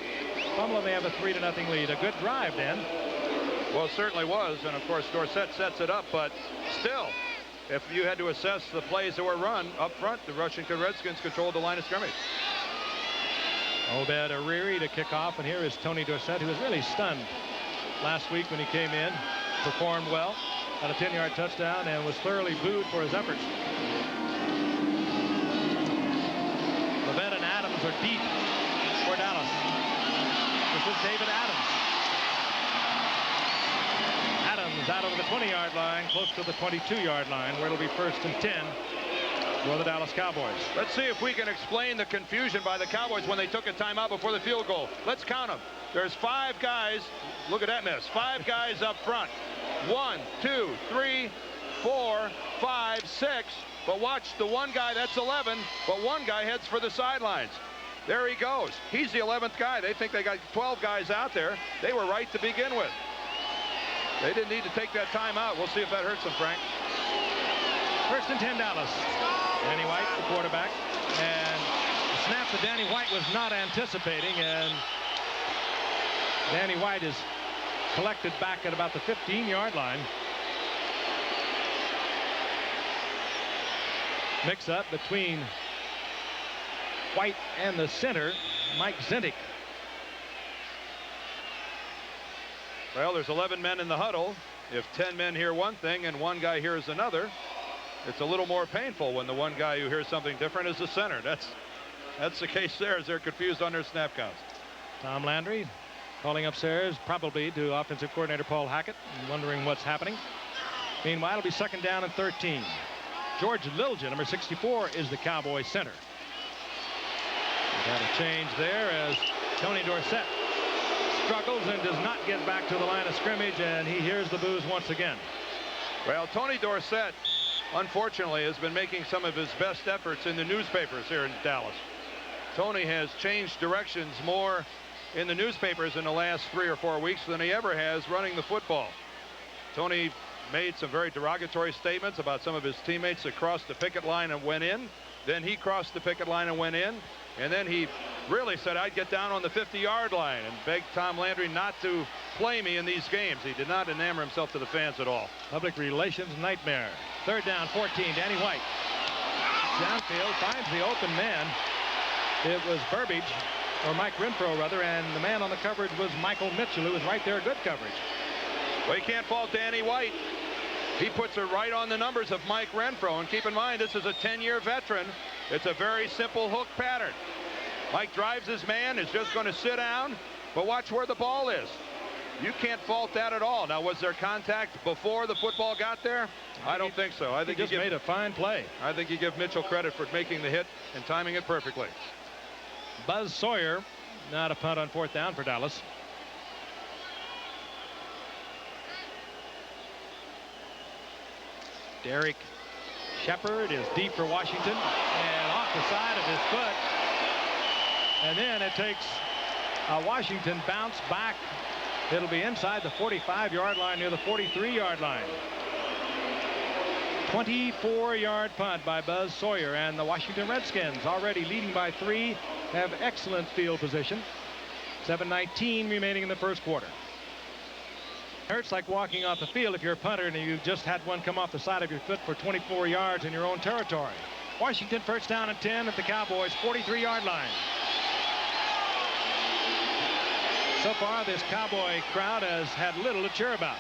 fumble, and they have a 3-0 lead. A good drive, Dan. Well, it certainly was, and of course Dorsett sets it up, but still, if you had to assess the plays that were run up front, the Washington Redskins controlled the line of scrimmage. Obed Ariri to kick off, and here is Tony Dorsett, who was really stunned last week when he came in, performed well, had a 10-yard touchdown, and was thoroughly booed for his efforts. Levette and Adams are deep for Dallas. This is David Adams. Adams out over the 20-yard line, close to the 22-yard line, where it'll be 1st and 10 for the Dallas Cowboys. Let's see if we can explain the confusion by the Cowboys when they took a timeout before the field goal. Let's count them. There's 5 guys. Look at that miss. 5 guys up front. 1, 2, 3, 4, 5, 6. But watch the one guy, that's 11, but one guy heads for the sidelines. There he goes. He's the 11th guy. They think they got 12 guys out there. They were right to begin with. They didn't need to take that timeout. We'll see if that hurts them, Frank. 1st and 10 Dallas. Danny White, the quarterback, and the snap that Danny White was not anticipating, and Danny White is collected back at about the 15-yard line. Mix up between White and the center, Mike Zintic. Well, there's 11 men in the huddle. If 10 men hear one thing and one guy hears another, it's a little more painful when the one guy who hears something different is the center. That's the case there, as they're confused on their snap counts. Tom Landry calling upstairs, probably to offensive coordinator Paul Hackett, wondering what's happening. Meanwhile, it'll be 2nd down and 13. George Lilja, number 64, is the Cowboy center. We got a change there as Tony Dorsett struggles and does not get back to the line of scrimmage, and he hears the boos once again. Well, Tony Dorsett, unfortunately, has been making some of his best efforts in the newspapers here in Dallas. Tony has changed directions more in the newspapers in the last 3 or 4 weeks than he ever has running the football. Tony made some very derogatory statements about some of his teammates that crossed the picket line and went in. Then he crossed the picket line and went in. And then he really said, I'd get down on the 50-yard line, and begged Tom Landry not to play me in these games. He did not enamor himself to the fans at all. Public relations nightmare. 3rd down, 14. Danny White. Downfield finds the open man. It was Burbage, or Mike Renfro, rather, and the man on the coverage was Michael Mitchell, who was right there. Good coverage. Well, you can't fault Danny White. He puts it right on the numbers of Mike Renfro. And keep in mind, this is a 10-year veteran. It's a very simple hook pattern. Mike drives his man, is just going to sit down, but watch where the ball is. You can't fault that at all. Now, was there contact before the football got there? I don't think so. I think he just made a fine play. I think you give Mitchell credit for making the hit and timing it perfectly. Buzz Sawyer, not a punt on 4th down for Dallas. Derek Shepard is deep for Washington and off the side of his foot. And then it takes a Washington bounce back. It'll be inside the 45-yard line near the 43-yard line. 24-yard punt by Buzz Sawyer, and the Washington Redskins, already leading by 3, have excellent field position. 7:19 remaining in the 1st quarter. Hurts like walking off the field if you're a punter and you've just had one come off the side of your foot for 24 yards in your own territory. Washington 1st down and 10 at the Cowboys 43-yard line. So far, this Cowboy crowd has had little to cheer about.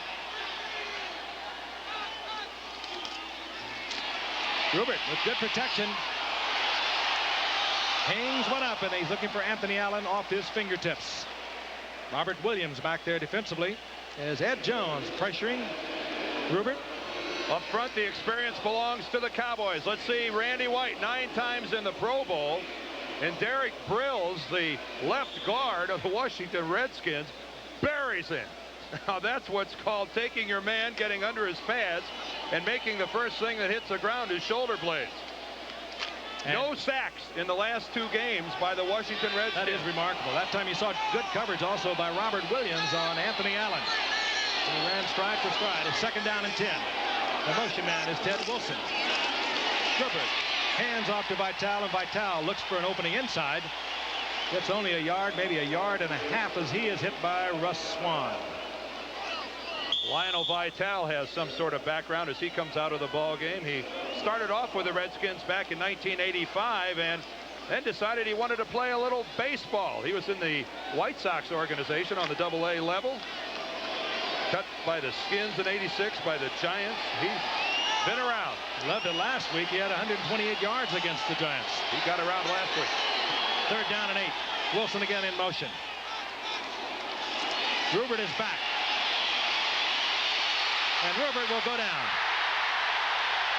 Rupert with good protection. Hangs one up, and he's looking for Anthony Allen off his fingertips. Robert Williams back there defensively as Ed Jones pressuring Rupert. Up front, the experience belongs to the Cowboys. Let's see, Randy White 9 times in the Pro Bowl. And Derek Brills, the left guard of the Washington Redskins, buries him. Now that's what's called taking your man, getting under his pads, and making the first thing that hits the ground is shoulder blades. And no sacks in the last 2 games by the Washington Redskins. That is remarkable. That time you saw good coverage also by Robert Williams on Anthony Allen. He ran stride for stride. It's 2nd down and 10. The motion man is Ted Wilson. Rupert Hands off to Vitale, and Vitale looks for an opening inside. Gets only a yard, maybe a yard and a half, as he is hit by Russ Swan. Lionel Vitale has some sort of background as he comes out of the ball game. He started off with the Redskins back in 1985 and then decided he wanted to play a little baseball. He was in the White Sox organization on the AA level. Cut by the Skins in '86, by the Giants. He's been around. Loved it last week. He had 128 yards against the Giants. He got around last week. 3rd down and 8. Wilson again in motion. Rupert is back. And Rupert will go down.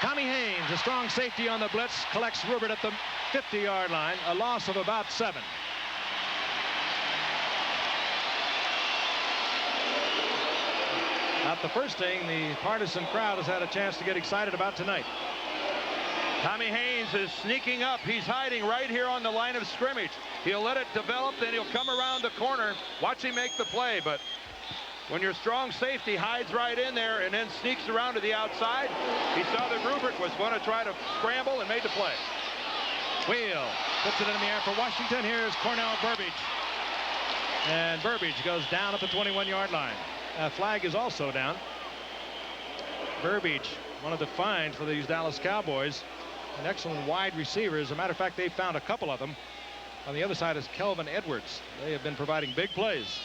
Tommy Haynes, a strong safety on the blitz, collects Rupert at the 50-yard line. A loss of about 7. Not the first thing the partisan crowd has had a chance to get excited about tonight. Tommy Haynes is sneaking up. He's hiding right here on the line of scrimmage. He'll let it develop, then he'll come around the corner. Watch him make the play, but when your strong safety hides right in there and then sneaks around to the outside, he saw that Rupert was going to try to scramble and made the play. Wheel puts it in the air for Washington. Here's Cornell Burbage. And Burbage goes down at the 21-yard line. Flag is also down. Burbage, one of the finds for these Dallas Cowboys. An excellent wide receiver. As a matter of fact, they found a couple of them. On the other side is Kelvin Edwards. They have been providing big plays.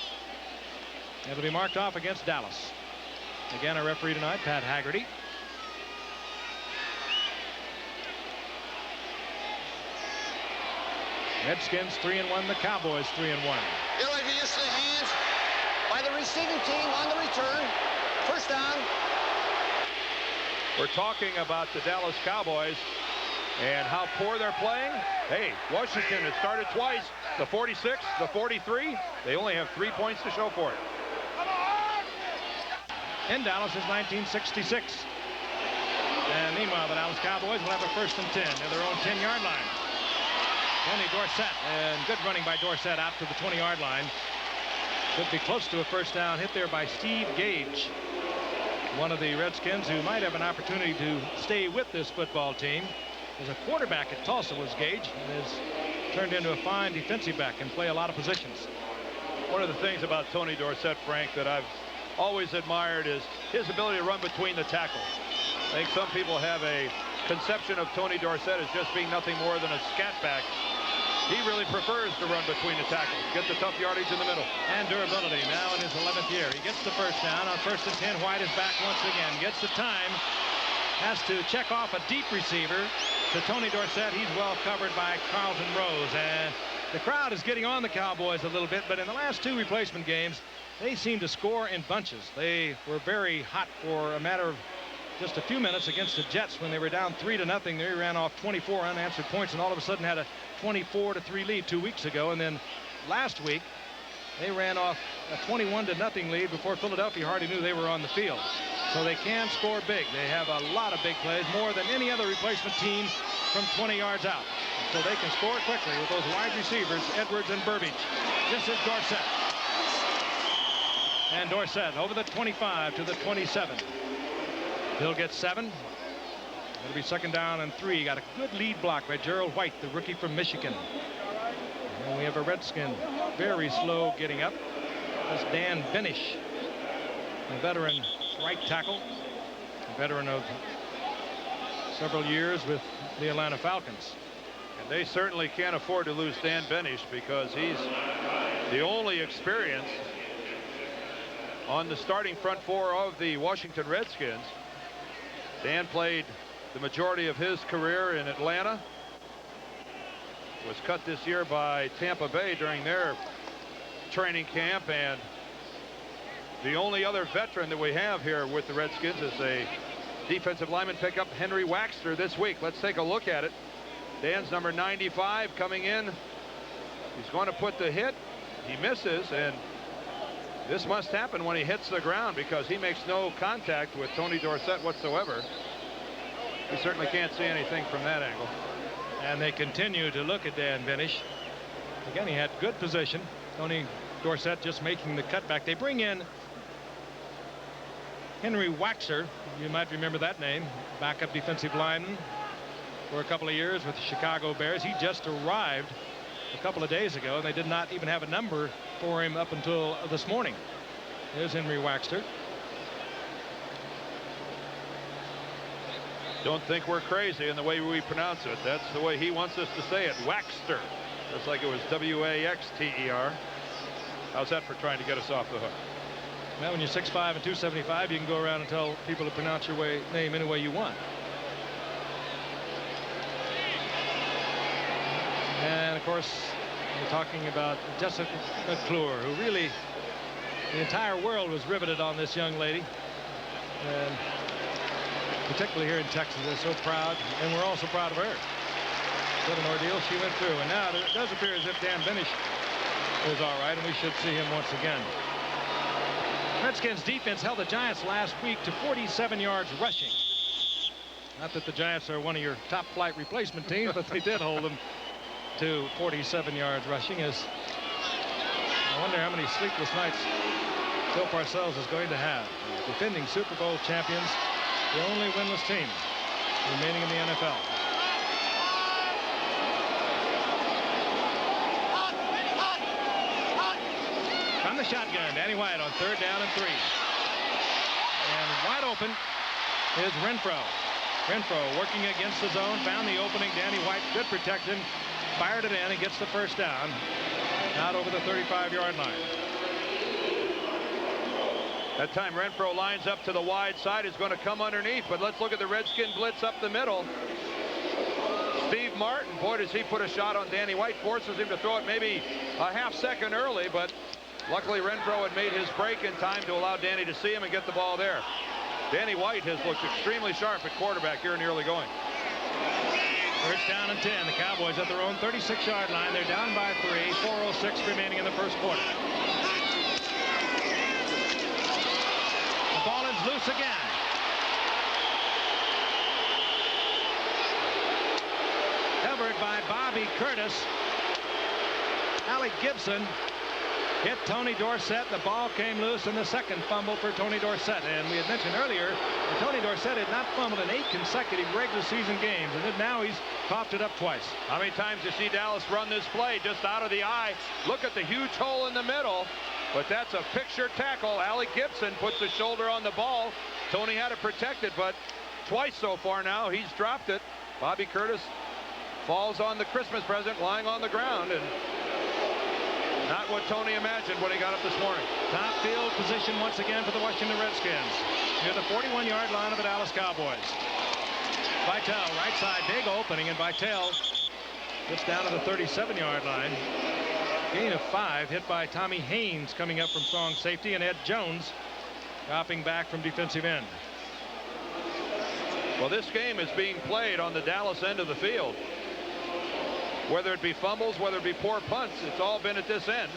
It'll be marked off against Dallas. Again, our referee tonight, Pat Haggerty. Redskins 3-1, the Cowboys 3-1. It'll be used to the hands by the receiving team on the return. 1st down. We're talking about the Dallas Cowboys and how poor they're playing. Hey, Washington has started twice. The 46, the 43. They only have 3 points to show for it. In Dallas is 1966. And meanwhile, the Dallas Cowboys will have a 1st and 10 at their own 10-yard line. Tony Dorsett, and good running by Dorsett out to the 20-yard line. Could be close to a 1st down hit there by Steve Gage, one of the Redskins who might have an opportunity to stay with this football team. As a quarterback at Tulsa was Gage, and has turned into a fine defensive back and play a lot of positions. One of the things about Tony Dorsett, Frank, that I've always admired is his ability to run between the tackles. I think some people have a conception of Tony Dorsett as just being nothing more than a scat back. He really prefers to run between the tackles, get the tough yardage in the middle. And durability now in his 11th year. He gets the 1st down on 1st and 10. White is back once again. Gets the time. Has to check off a deep receiver to Tony Dorsett. He's well covered by Carlton Rose. And the crowd is getting on the Cowboys a little bit, but in the last 2 replacement games, they seem to score in bunches. They were very hot for a matter of just a few minutes against the Jets when they were down 3-0. They ran off 24 unanswered points and all of a sudden had a 24-3 lead 2 weeks ago. And then last week they ran off a 21-0 lead before Philadelphia hardly knew they were on the field. So they can score big. They have a lot of big plays, more than any other replacement team from 20 yards out. So they can score quickly with those wide receivers, Edwards and Burbage. This is Dorsett. And Dorsett over the 25 to the 27. He'll get 7. It'll be 2nd down and 3. Got a good lead block by Gerald White, the rookie from Michigan. And we have a Redskin very slow getting up. That's Dan Benish, a veteran right tackle, a veteran of several years with the Atlanta Falcons. And they certainly can't afford to lose Dan Benish because he's the only experience on the starting front 4 of the Washington Redskins. Dan played the majority of his career in Atlanta. Was cut this year by Tampa Bay during their training camp, and the only other veteran that we have here with the Redskins is a defensive lineman pickup, Henry Waxter, this week. Let's take a look at it. Dan's number 95 coming in. He's going to put the hit. He misses, and this must happen when he hits the ground because he makes no contact with Tony Dorsett whatsoever. We certainly can't see anything from that angle. And they continue to look at Dan Benish. Again, he had good position. Tony Dorsett just making the cutback. They bring in Henry Waxer. You might remember that name. Backup defensive lineman for a couple of years with the Chicago Bears. He just arrived a couple of days ago, and they did not even have a number for him up until this morning. There's Henry Waxter. Don't think we're crazy in the way we pronounce it. That's the way he wants us to say it. Waxter. Just like it was W-A-X-T-E-R. How's that for trying to get us off the hook? Well, when you're 6'5" and 275, you can go around and tell people to pronounce your name any way you want. And of course, we're talking about Jessica McClure, who really, the entire world was riveted on this young lady. And particularly here in Texas, they're so proud, and we're also proud of her. What an ordeal she went through. And now it does appear as if Dan Benish is all right, and we should see him once again. Redskins defense held the Giants last week to 47 yards rushing. Not that the Giants are one of your top flight replacement teams, but they did hold them to 47 yards rushing. As I wonder how many sleepless nights Bill Parcells is going to have. Defending Super Bowl champions, the only winless team remaining in the NFL. From the shotgun, Danny White on 3rd down and 3. And wide open is Renfro. Renfro working against the zone, found the opening. Danny White, good protection, fired it in and gets the first down. Out over the 35-yard line. That time Renfro lines up to the wide side, is going to come underneath, but let's look at the Redskin blitz up the middle. Steve Martin, boy, does he put a shot on Danny White, forces him to throw it maybe a half-second early, but luckily Renfro had made his break in time to allow Danny to see him and get the ball there. Danny White has looked extremely sharp at quarterback here in the early going. First down and 10. The Cowboys at their own 36-yard line. They're down by 3. 4:06 remaining in the first quarter. The ball is loose again. Covered by Bobby Curtis. Alec Gibson hit Tony Dorsett. The ball came loose in the second fumble for Tony Dorsett. And we had mentioned earlier that Tony Dorsett had not fumbled in 8 consecutive regular season games. And then now he's coughed it up twice. How many times you see Dallas run this play just out of the eye? Look at the huge hole in the middle. But that's a picture tackle. Alec Gibson puts his shoulder on the ball. Tony had to protect it, but twice so far now he's dropped it. Bobby Curtis falls on the Christmas present lying on the ground, and not what Tony imagined when he got up this morning. Top field position once again for the Washington Redskins. Near the 41-yard line of the Dallas Cowboys. Vitale, right side, big opening, and Vitale gets down to the 37-yard line. Gain of 5, hit by Tommy Haynes coming up from strong safety, and Ed Jones dropping back from defensive end. Well, this game is being played on the Dallas end of the field. Whether it be fumbles, whether it be poor punts, it's all been at this end.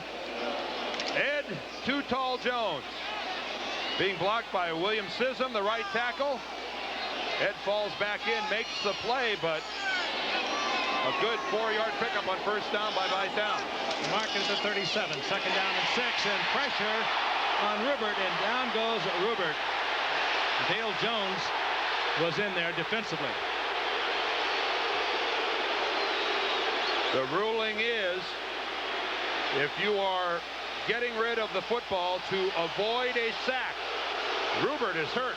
Ed Too Tall Jones being blocked by William Sissom, the right tackle. Ed falls back in, makes the play, but a good 4-yard pickup on first down by Vitale. Mark is at 37, 2nd down and 6, and pressure on Rupert, and down goes Rupert. Dale Jones was in there defensively. The ruling is if you are getting rid of the football to avoid a sack. Rupert is hurt.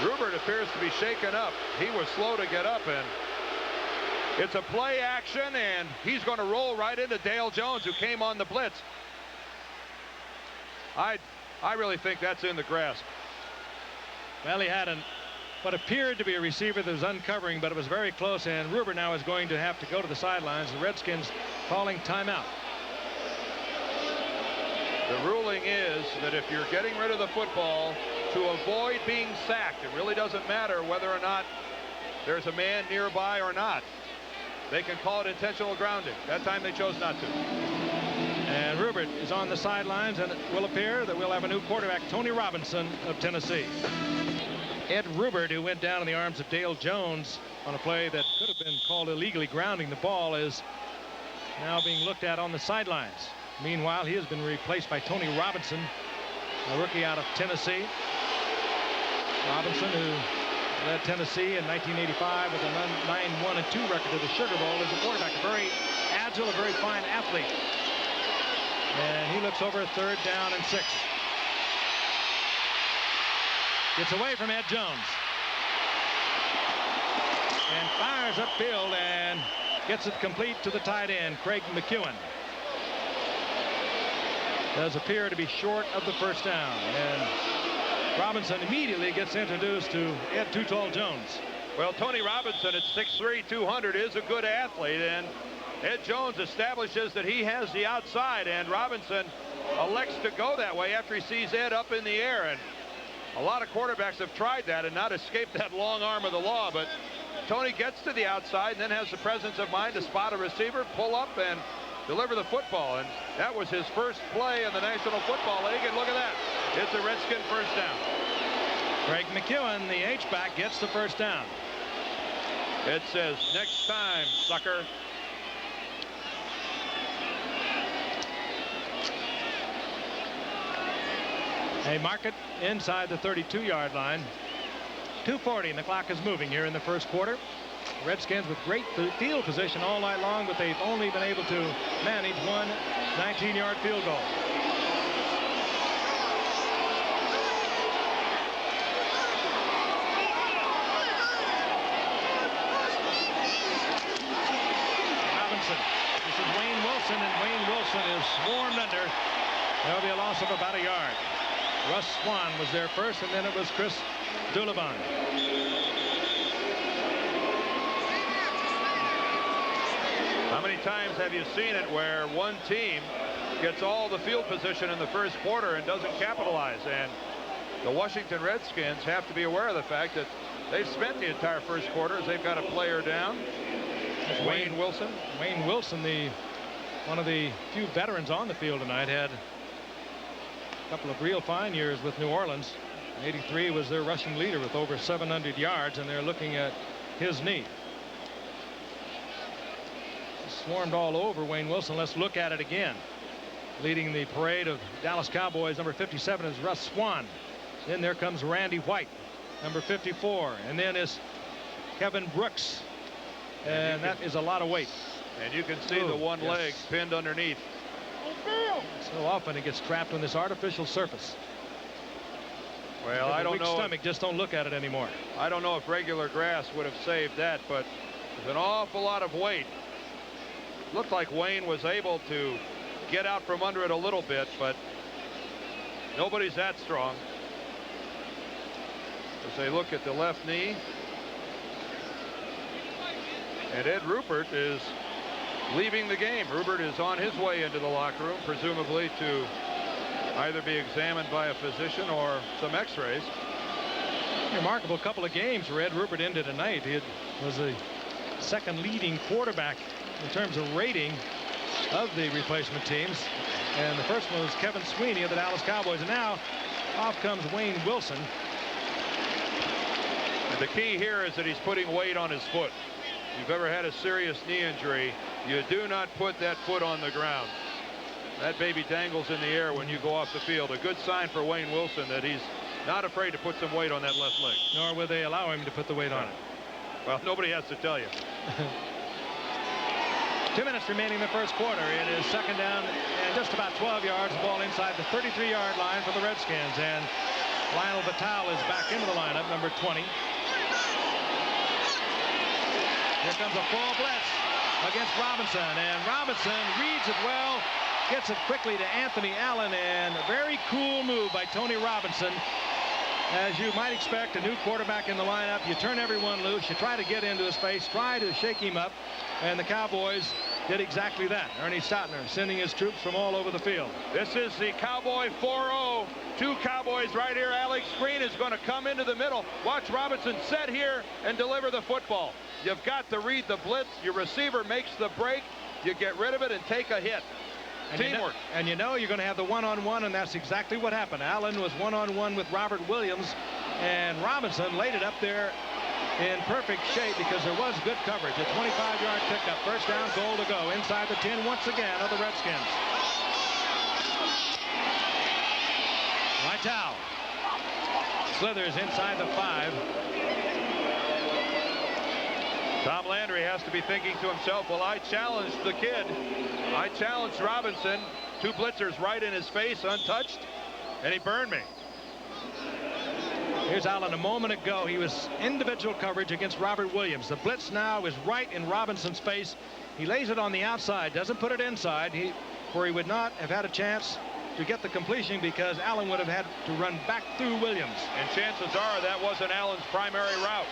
Rupert appears to be shaken up. He was slow to get up, and it's a play action, and he's going to roll right into Dale Jones, who came on the blitz. I really think that's in the grasp. Well, he had what appeared to be a receiver that was uncovering, but it was very close, and Rupert now is going to have to go to the sidelines. The Redskins calling timeout. The ruling is that if you're getting rid of the football to avoid being sacked, it really doesn't matter whether or not there's a man nearby or not. They can call it intentional grounding. That time they chose not to. And Rupert is on the sidelines, and it will appear that we'll have a new quarterback, Tony Robinson of Tennessee. Ed Rupert, who went down in the arms of Dale Jones on a play that could have been called illegally grounding the ball, is now being looked at on the sidelines. Meanwhile, he has been replaced by Tony Robinson, a rookie out of Tennessee. Robinson, who led Tennessee in 1985 with a 9-1-2 record to the Sugar Bowl as a quarterback. A very agile, a very fine athlete. And he looks over 3rd down and 6. Gets away from Ed Jones. And fires upfield and gets it complete to the tight end, Craig McEwen. Does appear to be short of the first down. And Robinson immediately gets introduced to Ed Too Tall Jones. Well, Tony Robinson at 6'3", 200 is a good athlete, and Ed Jones establishes that he has the outside, and Robinson elects to go that way after he sees Ed up in the air. And a lot of quarterbacks have tried that and not escaped that long arm of the law, but Tony gets to the outside and then has the presence of mind to spot a receiver, pull up, and deliver the football. And that was his first play in the National Football League, and look at that. It's a Redskin first down. Craig McEwen, the H-back, gets the first down. It says, next time, sucker. They mark it inside the 32-yard line. 2:40 and the clock is moving here in the first quarter. Redskins with great field position all night long, but they've only been able to manage one 19-yard field goal. Robinson. This is Wayne Wilson, and Wayne Wilson is swarmed under. There'll be a loss of about a yard. Russ Swan was there first, and then it was Chris Dulabon. How many times have you seen it where one team gets all the field position in the first quarter and doesn't capitalize? And the Washington Redskins have to be aware of the fact that they've spent the entire first quarter as they've got a player down. Wayne Wilson. Wayne Wilson, one of the few veterans on the field tonight, had a couple of real fine years with New Orleans. In '83 was their rushing leader with over 700 yards, and they're looking at his knee. Swarmed all over Wayne Wilson. Let's look at it again. Leading the parade of Dallas Cowboys, number 57 is Russ Swan. Then there comes Randy White, number 54, and then is Kevin Brooks, and that is a lot of weight. And you can see the one leg pinned underneath. So often it gets trapped on this artificial surface. Well, I don't know. Stomach, just don't look at it anymore. I don't know if regular grass would have saved that, but there's an awful lot of weight. Looked like Wayne was able to get out from under it a little bit, but nobody's that strong. As they look at the left knee. And Ed Rupert is leaving the game. Rupert is on his way into the locker room, presumably to either be examined by a physician or some x-rays. Remarkable couple of games for Ed Rupert into tonight. He was the second leading quarterback in terms of rating of the replacement teams. And the first one was Kevin Sweeney of the Dallas Cowboys. And now off comes Wayne Wilson. And the key here is that he's putting weight on his foot. If you've ever had a serious knee injury, you do not put that foot on the ground. That baby dangles in the air when you go off the field. A good sign for Wayne Wilson that he's not afraid to put some weight on that left leg. Nor will they allow him to put the weight on it. Well, nobody has to tell you. 2 minutes remaining in the first quarter. It is second down and just about 12 yards. The ball inside the 33-yard line for the Redskins. And Lionel Vitale is back into the lineup, number 20. Here comes a full blitz against Robinson. And Robinson reads it well, gets it quickly to Anthony Allen. And a very cool move by Tony Robinson. As you might expect, a new quarterback in the lineup, you turn everyone loose, you try to get into his face, try to shake him up, and the Cowboys did exactly that. Ernie Stotner sending his troops from all over the field. This is the Cowboy 4-0. Two Cowboys right here. Alex Green is going to come into the middle. Watch Robinson set here and deliver the football. You've got to read the blitz. Your receiver makes the break. You get rid of it and take a hit. And teamwork. You know you're going to have the one-on-one, and that's exactly what happened. Allen was one-on-one with Robert Williams, and Robinson laid it up there in perfect shape because there was good coverage. A 25-yard pickup, first down, goal to go inside the 10 once again of the Redskins. Vitale slithers inside the 5. Tom Landry has to be thinking to himself, well, I challenged the kid. I challenged Robinson. 2 blitzers right in his face, untouched, and he burned me. Here's Allen a moment ago. He was individual coverage against Robert Williams. The blitz now is right in Robinson's face. He lays it on the outside, doesn't put it inside, where he would not have had a chance to get the completion because Allen would have had to run back through Williams. And chances are that wasn't Allen's primary route.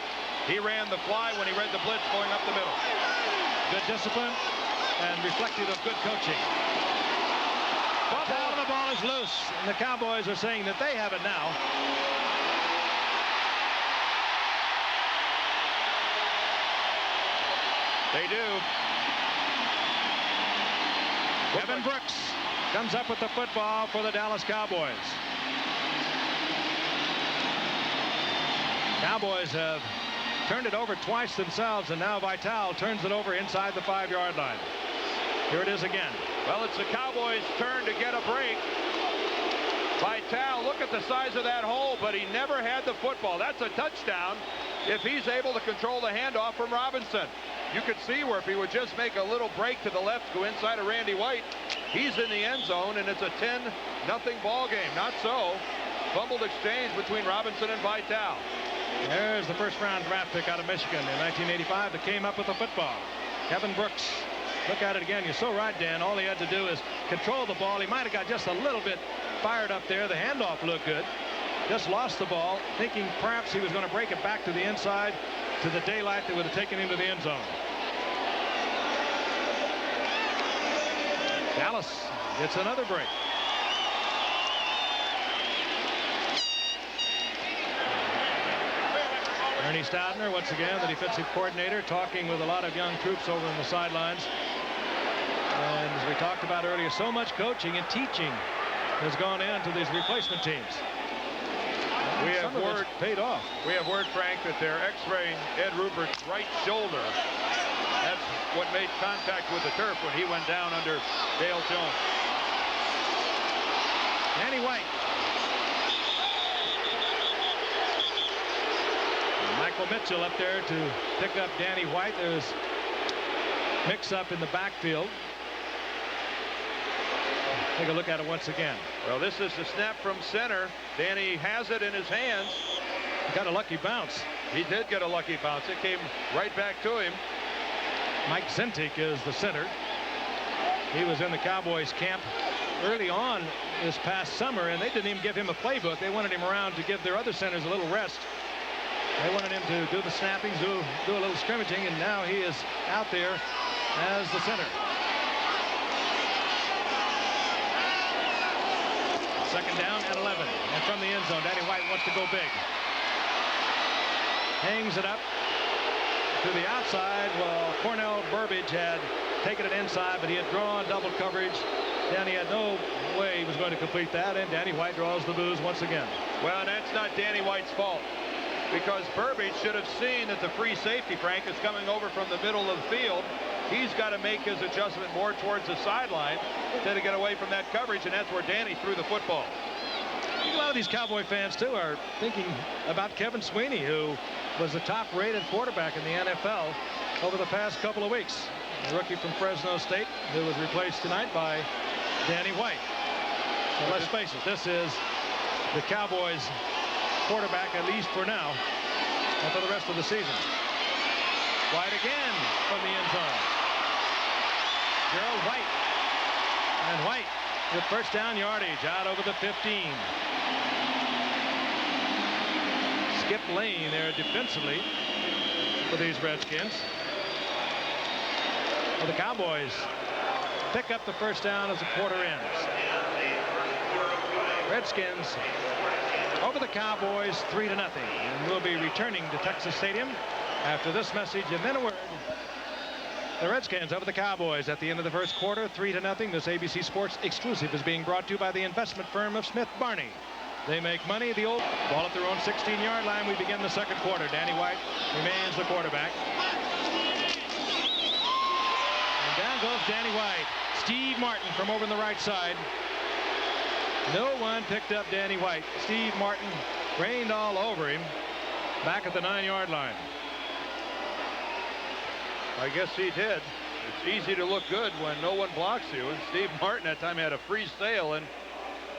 He ran the fly when he read the blitz going up the middle. Good discipline and reflective of good coaching. Ball, and the ball is loose, and the Cowboys are saying that they have it now. They do. Kevin Brooks comes up with the football for the Dallas Cowboys. Cowboys have turned it over twice themselves, and now Vitale turns it over inside the 5-yard line. Here it is again. Well, it's the Cowboys' turn to get a break. Vitale, look at the size of that hole, but he never had the football. That's a touchdown if he's able to control the handoff from Robinson. You could see where if he would just make a little break to the left, go inside of Randy White, he's in the end zone, and it's a 10-0 ball game. Not so. Fumbled exchange between Robinson and Vitale. There's the first-round draft pick out of Michigan in 1985 that came up with the football. Kevin Brooks. Look at it again. You're so right, Dan. All he had to do is control the ball. He might have got just a little bit fired up there. The handoff looked good. Just lost the ball, thinking perhaps he was going to break it back to the inside to the daylight that would have taken him to the end zone. Dallas gets another break. Ernie Stadner, once again, the defensive coordinator, talking with a lot of young troops over on the sidelines. And as we talked about earlier, so much coaching and teaching has gone into these replacement teams. We have word paid off. We have word, Frank, that they're X-raying Ed Rupert's right shoulder. That's what made contact with the turf when he went down under Dale Jones. Danny White. Michael Mitchell up there to pick up Danny White. There's mix-up in the backfield. Take a look at it once again. Well, this is the snap from center. Danny has it in his hands. He got a lucky bounce. He did get a lucky bounce. It came right back to him. Mike Zintik is the center. He was in the Cowboys camp early on this past summer, and they didn't even give him a playbook. They wanted him around to give their other centers a little rest. They wanted him to do the snappings, do a little scrimmaging, and now he is out there as the center. Second down and 11. And from the end zone, Danny White wants to go big. Hangs it up to the outside. Well, Cornell Burbage had taken it inside, but he had drawn double coverage. Danny had no way he was going to complete that, and Danny White draws the booze once again. Well, and that's not Danny White's fault, because Burbage should have seen that the free safety, Frank, is coming over from the middle of the field. He's got to make his adjustment more towards the sideline instead of get away from that coverage, and that's where Danny threw the football. I think a lot of these Cowboy fans, too, are thinking about Kevin Sweeney, who was the top-rated quarterback in the NFL over the past couple of weeks. A rookie from Fresno State who was replaced tonight by Danny White. So let's face it, this is the Cowboys' quarterback, at least for now, and for the rest of the season. White again from the end zone. Gerald White. And White with first down yardage out over the 15. Skip Lane there defensively for these Redskins. Well, the Cowboys pick up the first down as the quarter ends. Redskins over the Cowboys 3-0. And we'll be returning to Texas Stadium after this message and then a word. The Redskins over the Cowboys at the end of the first quarter, 3-0. This ABC Sports exclusive is being brought to you by the investment firm of Smith Barney. They make money. The old ball at their own 16-yard line. We begin the second quarter. Danny White remains the quarterback. And down goes Danny White. Steve Martin from over on the right side. No one picked up Danny White. Steve Martin rained all over him back at the 9-yard line. I guess he did. It's easy to look good when no one blocks you. And Steve Martin that time had a free sail, and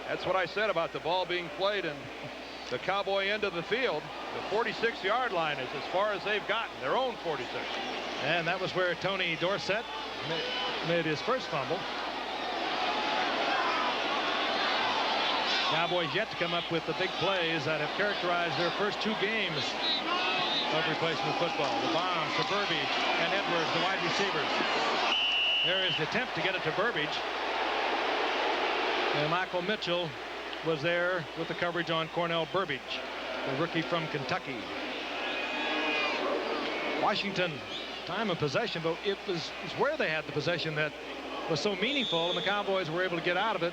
that's what I said about the ball being played in the Cowboy end of the field. The 46-yard line is as far as they've gotten, their own 46. And that was where Tony Dorsett made his first fumble. Cowboys yet to come up with the big plays that have characterized their first 2 games of replacement football. The bombs to Burbage and Edwards, the wide receivers. There is the attempt to get it to Burbage. And Michael Mitchell was there with the coverage on Cornell Burbage, the rookie from Kentucky. Washington, time of possession, but it was where they had the possession that was so meaningful, and the Cowboys were able to get out of it,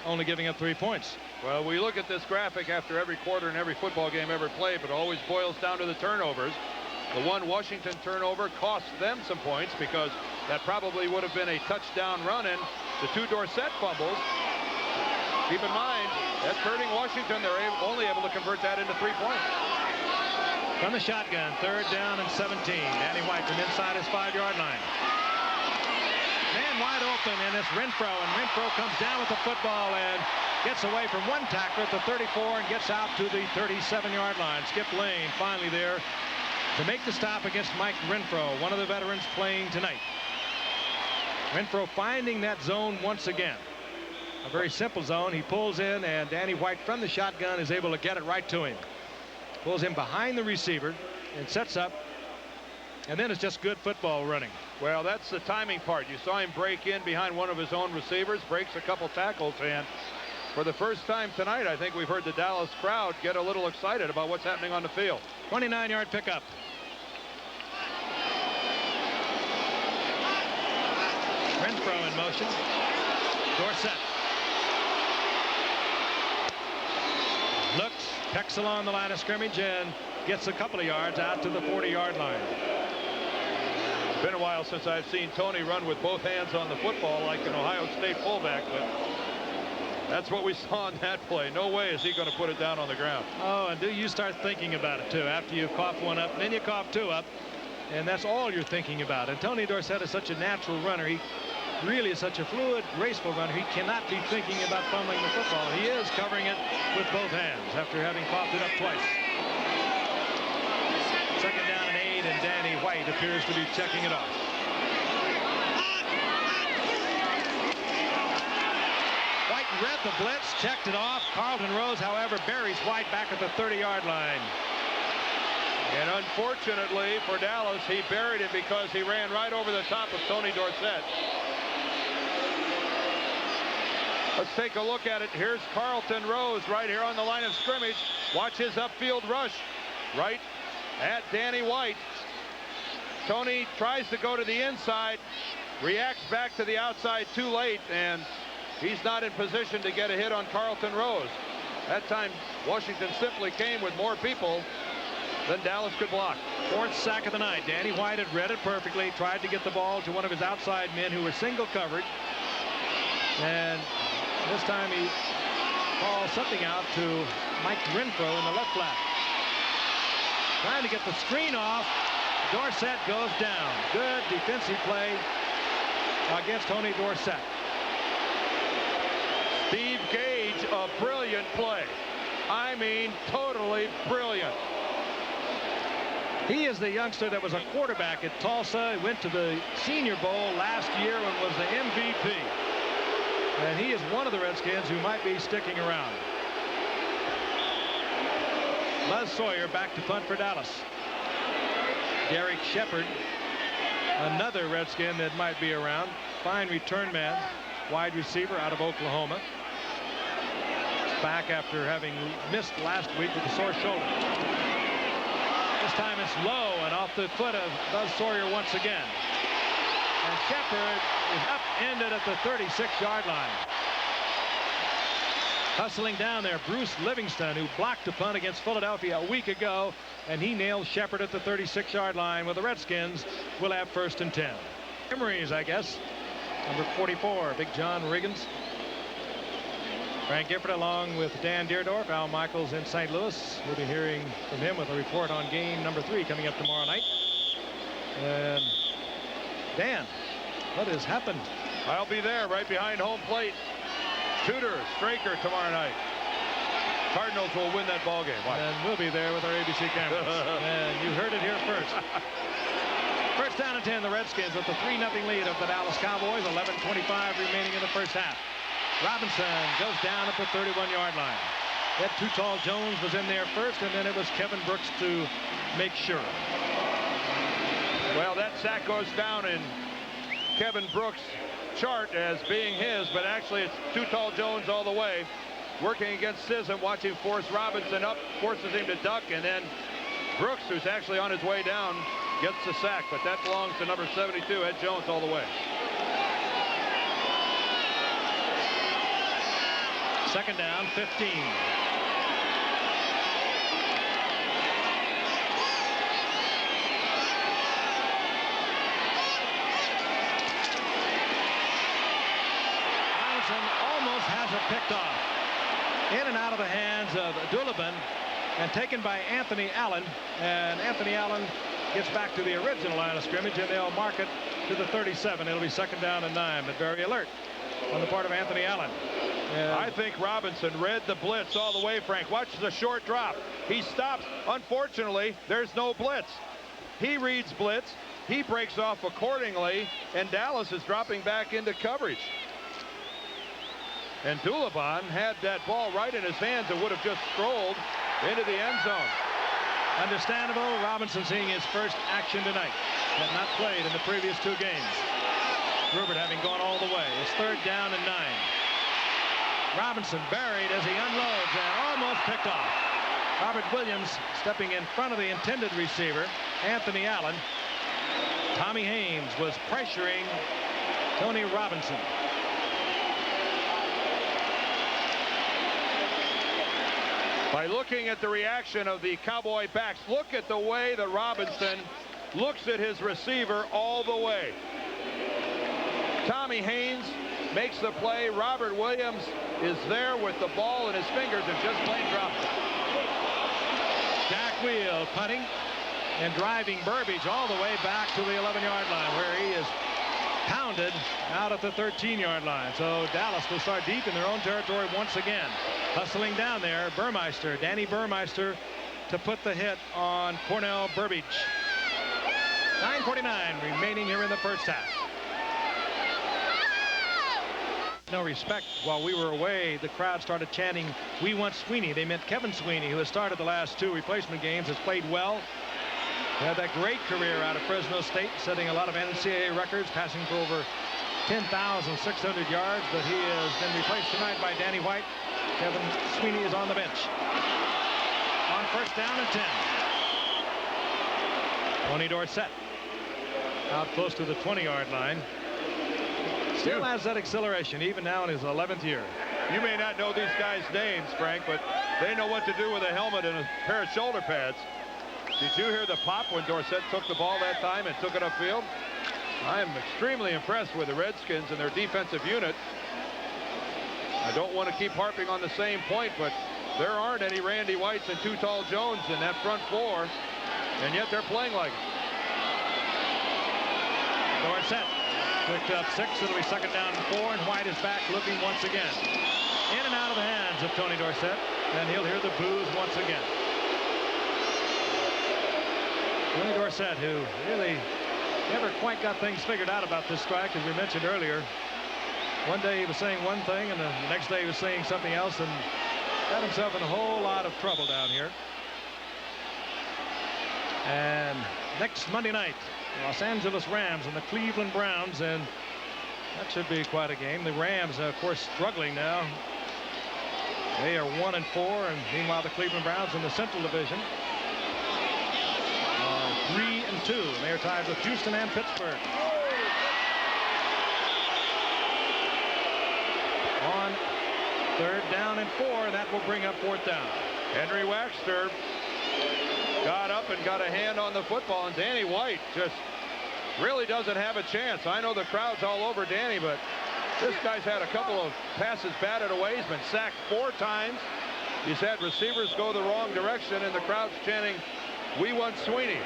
only giving up 3 points. Well, we look at this graphic after every quarter in every football game ever played, but it always boils down to the turnovers. The one Washington turnover cost them some points because that probably would have been a touchdown run, and the 2 Dorsett fumbles. Keep in mind, that's hurting Washington. They're only able to convert that into 3 points. From the shotgun, 3rd down and 17. Danny White from inside his 5-yard line. Man wide open, and it's Renfro, and Renfro comes down with the football and gets away from one tackler at the 34 and gets out to the 37-yard line. Skip Lane finally there to make the stop against Mike Renfro, one of the veterans playing tonight. Renfro finding that zone once again. A very simple zone. He pulls in, and Danny White from the shotgun is able to get it right to him. Pulls him behind the receiver and sets up, and then it's just good football running. Well, that's the timing part. You saw him break in behind one of his own receivers, breaks a couple tackles, and for the first time tonight, I think we've heard the Dallas crowd get a little excited about what's happening on the field. 29-yard pickup. Renfro in motion. Dorsett. Looks, pecks along the line of scrimmage, and gets a couple of yards out to the 40-yard line. It's been a while since I've seen Tony run with both hands on the football like an Ohio State fullback, but that's what we saw in that play. No way is he going to put it down on the ground. Oh, and do you start thinking about it, too, after you cough one up, and then you cough 2 up, and that's all you're thinking about. And Tony Dorsett is such a natural runner. He really is such a fluid, graceful runner. He cannot be thinking about fumbling the football. He is covering it with both hands after having coughed it up twice. 2nd down and 8, and Danny White appears to be checking it off. White read the blitz, checked it off. Carlton Rose, however, buries White back at the 30-yard line. And unfortunately for Dallas, he buried him because he ran right over the top of Tony Dorsett. Let's take a look at it. Here's Carlton Rose right here on the line of scrimmage. Watch his upfield rush right at Danny White. Tony tries to go to the inside, reacts back to the outside too late, and he's not in position to get a hit on Carlton Rose. That time, Washington simply came with more people than Dallas could block. 4th sack of the night. Danny White had read it perfectly, tried to get the ball to one of his outside men who were single covered, and this time he calls something out to Mike Renfro in the left flat. Trying to get the screen off. Dorsett goes down. Good defensive play against Tony Dorsett. Steve Gage, a brilliant play. I mean, totally brilliant. He is the youngster that was a quarterback at Tulsa. He went to the Senior Bowl last year and was the MVP. And he is one of the Redskins who might be sticking around. Buzz Sawyer back to punt for Dallas. Derek Shepard, another Redskin that might be around. Fine return man, wide receiver out of Oklahoma. Back after having missed last week with a sore shoulder. This time it's low and off the foot of Buzz Sawyer once again. And Shepard is upended at the 36-yard line. Hustling down there, Bruce Livingston, who blocked a punt against Philadelphia a week ago, and he nails Shepard at the 36-yard line, where the Redskins will have 1st and 10. Memories, I guess. Number 44, Big John Riggins. Frank Gifford along with Dan Deerdorf, Al Michaels in St. Louis. We'll be hearing from him with a report on game number 3 coming up tomorrow night. And Dan, what has happened? I'll be there right behind home plate. Tudor, Straker tomorrow night. Cardinals will win that ball game. Watch. And we'll be there with our ABC cameras. And you heard it here first. First down and 10, the Redskins with the 3-0 lead of the Dallas Cowboys. 11:25 remaining in the first half. Robinson goes down at the 31-yard line. That Too Tall Jones was in there first, and then it was Kevin Brooks to make sure. Well, that sack goes down in Kevin Brooks' chart as being his, but actually it's Too Tall Jones all the way. Working against Sism, watching force Robinson up, forces him to duck, and then Brooks, who's actually on his way down, gets the sack, but that belongs to number 72, Ed Jones, all the way. Second down, 15. Almost has it picked off. In and out of the hands of Doulabin and taken by Anthony Allen. And Anthony Allen gets back to the original line of scrimmage, and they'll mark it to the 37. It'll be second down and 9, but very alert on the part of Anthony Allen. And I think Robinson read the blitz all the way, Frank. Watch the short drop. He stops. Unfortunately, there's no blitz. He reads blitz. He breaks off accordingly, and Dallas is dropping back into coverage. And Doulabin had that ball right in his hands and would have just strolled into the end zone. Understandable. Robinson seeing his first action tonight. Had not played in the previous 2 games. Rupert having gone all the way. It's third down and 9. Robinson buried as he unloads and almost picked off. Robert Williams stepping in front of the intended receiver, Anthony Allen. Tommy Haynes was pressuring Tony Robinson. By looking at the reaction of the Cowboy backs, look at the way that Robinson looks at his receiver all the way. Tommy Haynes makes the play. Robert Williams is there with the ball in his fingers and just plain drops it. Jack Wheel punting and driving Burbage all the way back to the 11-yard line, where he is pounded out at the 13-yard line. So Dallas will start deep in their own territory once again. Hustling down there, Burmeister, Danny Burmeister, to put the hit on Cornell Burbage. 9:49 remaining here in the first half. No respect. While we were away, the crowd started chanting, "We want Sweeney." They meant Kevin Sweeney, who has started the last 2 replacement games, has played well. He had that great career out of Fresno State, setting a lot of NCAA records, passing for over 10,600 yards, but he has been replaced tonight by Danny White. Kevin Sweeney is on the bench. On first down and 10. Tony Dorsett out close to the 20-yard line. Still has that acceleration, even now in his 11th year. You may not know these guys' names, Frank, but they know what to do with a helmet and a pair of shoulder pads. Did you hear the pop when Dorsett took the ball that time and took it upfield? I'm extremely impressed with the Redskins and their defensive unit. I don't want to keep harping on the same point, but there aren't any Randy Whites and Too Tall Jones in that front 4, and yet they're playing like it. Dorsett picked up 6. It'll be second down and 4, and White is back looking once again. In and out of the hands of Tony Dorsett, and he'll hear the boos once again. Tony Dorsett, who really never quite got things figured out about this strike, as we mentioned earlier. One day he was saying one thing, and the next day he was saying something else, and got himself in a whole lot of trouble down here. And next Monday night, Los Angeles Rams and the Cleveland Browns, and that should be quite a game. The Rams, of course, struggling now. They are 1-4, and meanwhile the Cleveland Browns in the Central Division are 3-2, and they are tied with Houston and Pittsburgh. On third down and 4, and that will bring up fourth down. Henry Waxter got up and got a hand on the football, and Danny White just really doesn't have a chance. I know the crowd's all over Danny, but this guy's had a couple of passes batted away. He's been sacked 4 times. He's had receivers go the wrong direction, and the crowd's chanting, "We want Sweeney."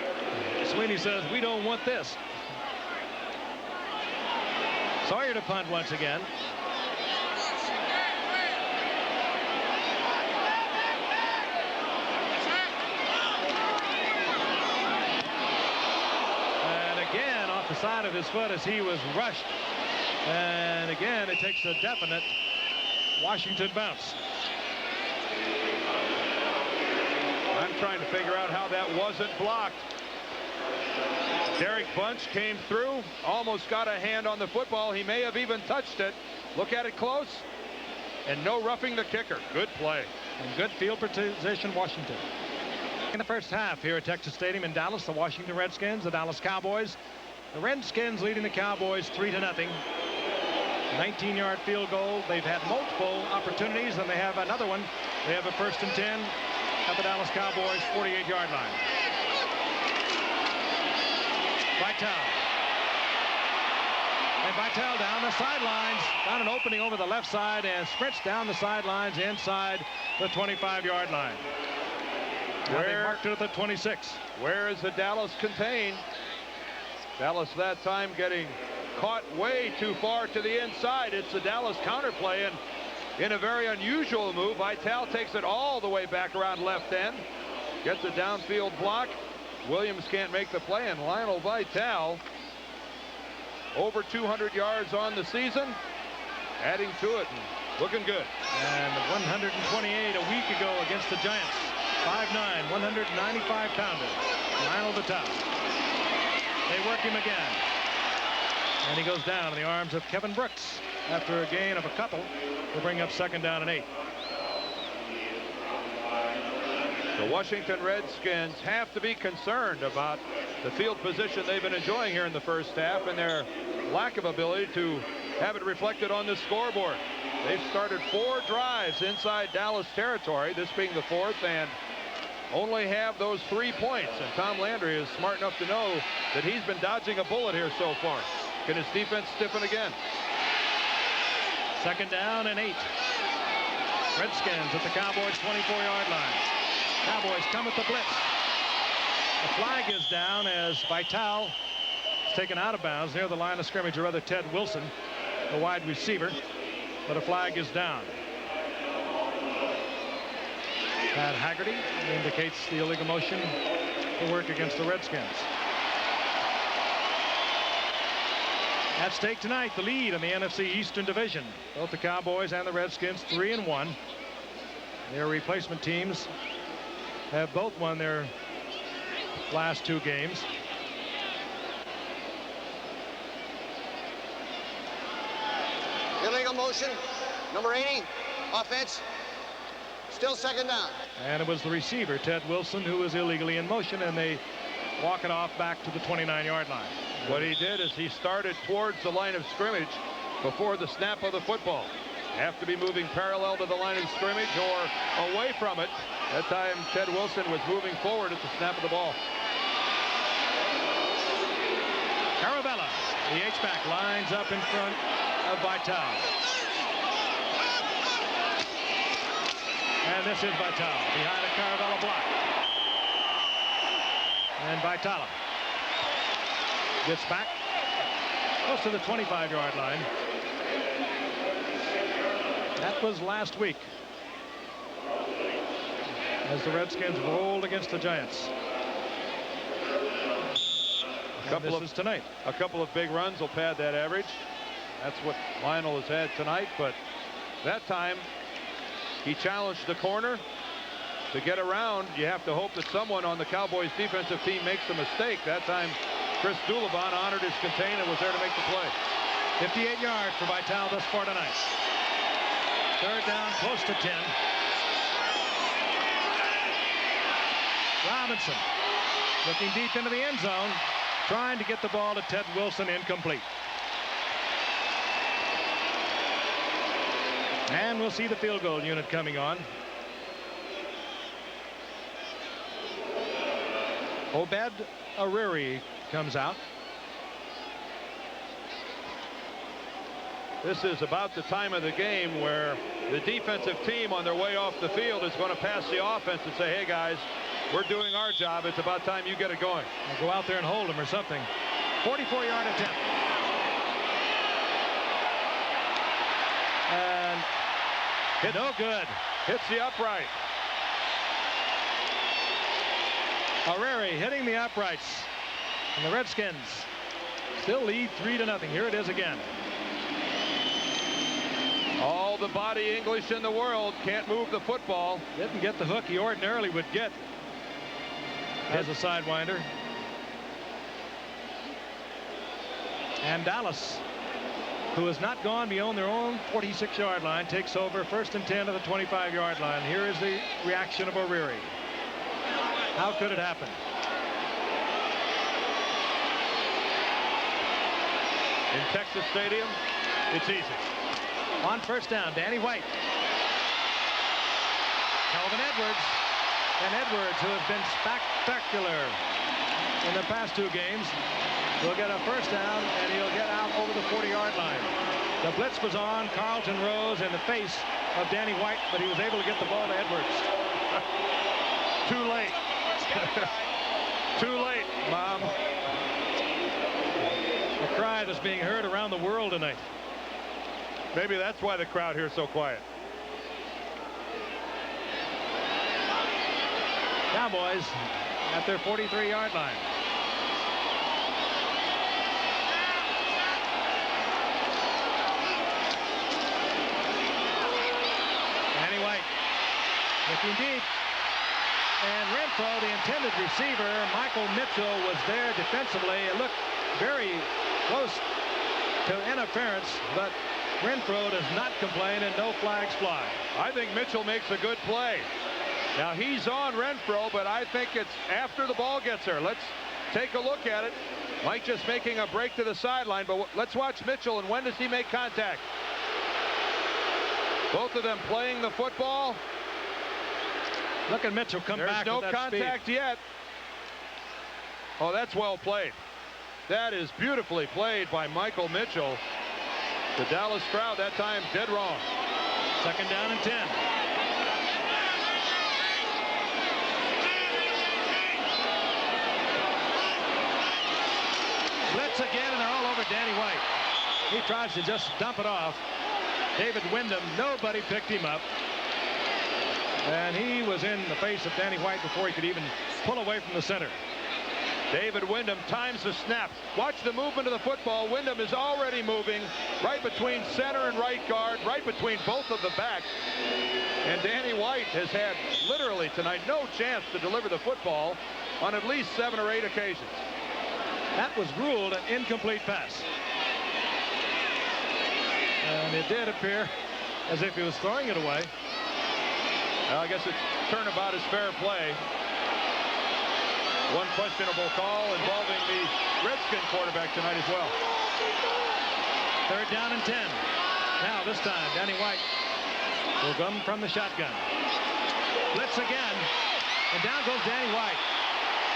Sweeney says, "We don't want this." Sawyer to punt once again. And again off the side of his foot as he was rushed. And again, it takes a definite Washington bounce. I'm trying to figure out how that wasn't blocked. Derek Bunch came through, almost got a hand on the football. He may have even touched it. Look at it close. And no roughing the kicker. Good play. And good field position, Washington. In the first half here at Texas Stadium in Dallas, the Washington Redskins, the Dallas Cowboys. The Redskins leading the Cowboys 3-0. 19-yard field goal. They've had multiple opportunities, and they have another one. They have a 1st and 10 at the Dallas Cowboys 48-yard line. Vitale. And Vitale down the sidelines. Found an opening over the left side and sprints down the sidelines inside the 25-yard line. Now they marked it at the 26. Where is the Dallas contained? Dallas that time getting caught way too far to the inside. It's the Dallas counterplay, and in a very unusual move, Vitale takes it all the way back around left end. Gets a downfield block. Williams can't make the play, and Lionel Vitale over 200 yards on the season, adding to it and looking good. And 128 a week ago against the Giants. 5'9", 195-pounder. Lionel Vitale. They work him again. And he goes down in the arms of Kevin Brooks after a gain of a couple to bring up 2nd down and 8. The Washington Redskins have to be concerned about the field position they've been enjoying here in the first half and their lack of ability to have it reflected on the scoreboard. They've started 4 drives inside Dallas territory, this being the 4th, and only have those 3 points. And Tom Landry is smart enough to know that he's been dodging a bullet here so far. Can his defense stiffen again? 2nd down and 8. Redskins at the Cowboys 24-yard line. Cowboys come with the blitz. The flag is down as Vitale is taken out of bounds near the line of scrimmage, or rather Ted Wilson, the wide receiver, but a flag is down. Pat Haggerty indicates the illegal motion to work against the Redskins. At stake tonight, the lead in the NFC Eastern Division. Both the Cowboys and the Redskins 3-1. Their replacement teams have both won their last 2 games. Illegal motion, number 80, offense, still 2nd down. And it was the receiver, Ted Wilson, who was illegally in motion, and they walk it off back to the 29-yard line. What he did is he started towards the line of scrimmage before the snap of the football. Have to be moving parallel to the line of scrimmage or away from it. That time Ted Wilson was moving forward at the snap of the ball. Caravella, the H-back, lines up in front of Vitale. And this is Vitale behind a Caravella block. And Vitale gets back close to the 25-yard line. That was last week as the Redskins rolled against the Giants. Tonight. A couple of big runs will pad that average. That's what Lionel has had tonight, but that time he challenged the corner to get around. You have to hope that someone on the Cowboys defensive team makes a mistake. That time Chris Doulevant honored his contain and was there to make the play. 58 yards for Vitale thus far tonight. 3rd down, close to 10. Robinson looking deep into the end zone, trying to get the ball to Ted Wilson, incomplete. And we'll see the field goal unit coming on. Obed Ariri comes out. This is about the time of the game where the defensive team on their way off the field is going to pass the offense and say, hey guys, we're doing our job. It's about time you get it going. I'll go out there and hold him or something. 44-yard attempt. No good. Hits the upright. O'Reary hitting the uprights. And the Redskins still lead 3-0. Here it is again. All the body English in the world, can't move the football. Didn't get the hook he ordinarily would get as a sidewinder. And Dallas, who has not gone beyond their own 46-yard line, takes over 1st and 10 at the 25-yard line. Here is the reaction of O'Reary. How could it happen? In Texas Stadium, it's easy. On 1st down, Danny White. Calvin Edwards. And Edwards, who has been spectacular in the past 2 games, will get a 1st down, and he'll get out over the 40-yard line. The blitz was on. Carlton rose in the face of Danny White, but he was able to get the ball to Edwards. Too late. Too late, Mom. A cry that's being heard around the world tonight. Maybe that's why the crowd here is so quiet. Cowboys at their 43-yard line. Danny White looking deep. And Renfro, the intended receiver, Michael Mitchell, was there defensively. It looked very close to interference, but Renfro does not complain, and no flags fly. I think Mitchell makes a good play. Now he's on Renfro, but I think it's after the ball gets there. Let's take a look at it. Mike just making a break to the sideline, but let's watch Mitchell, and when does he make contact? Both of them playing the football. Look at Mitchell come back. There's no contact speed. yet. Oh, that's well played. That is beautifully played by Michael Mitchell. The Dallas crowd that time dead wrong. 2nd down and 10. Blitz again, and they're all over Danny White. He tries to just dump it off. David Wyndham, nobody picked him up. And he was in the face of Danny White before he could even pull away from the center. David Wyndham times the snap. Watch the movement of the football. Wyndham is already moving right between center and right guard, right between both of the backs. And Danny White has had literally tonight no chance to deliver the football on at least 7 or 8 occasions. That was ruled an incomplete pass. And it did appear as if he was throwing it away. Well, I guess it's turnabout is fair play. One questionable call involving the Redskin quarterback tonight as well. 3rd down and 10. Now this time Danny White will come from the shotgun. Blitz again, and down goes Danny White.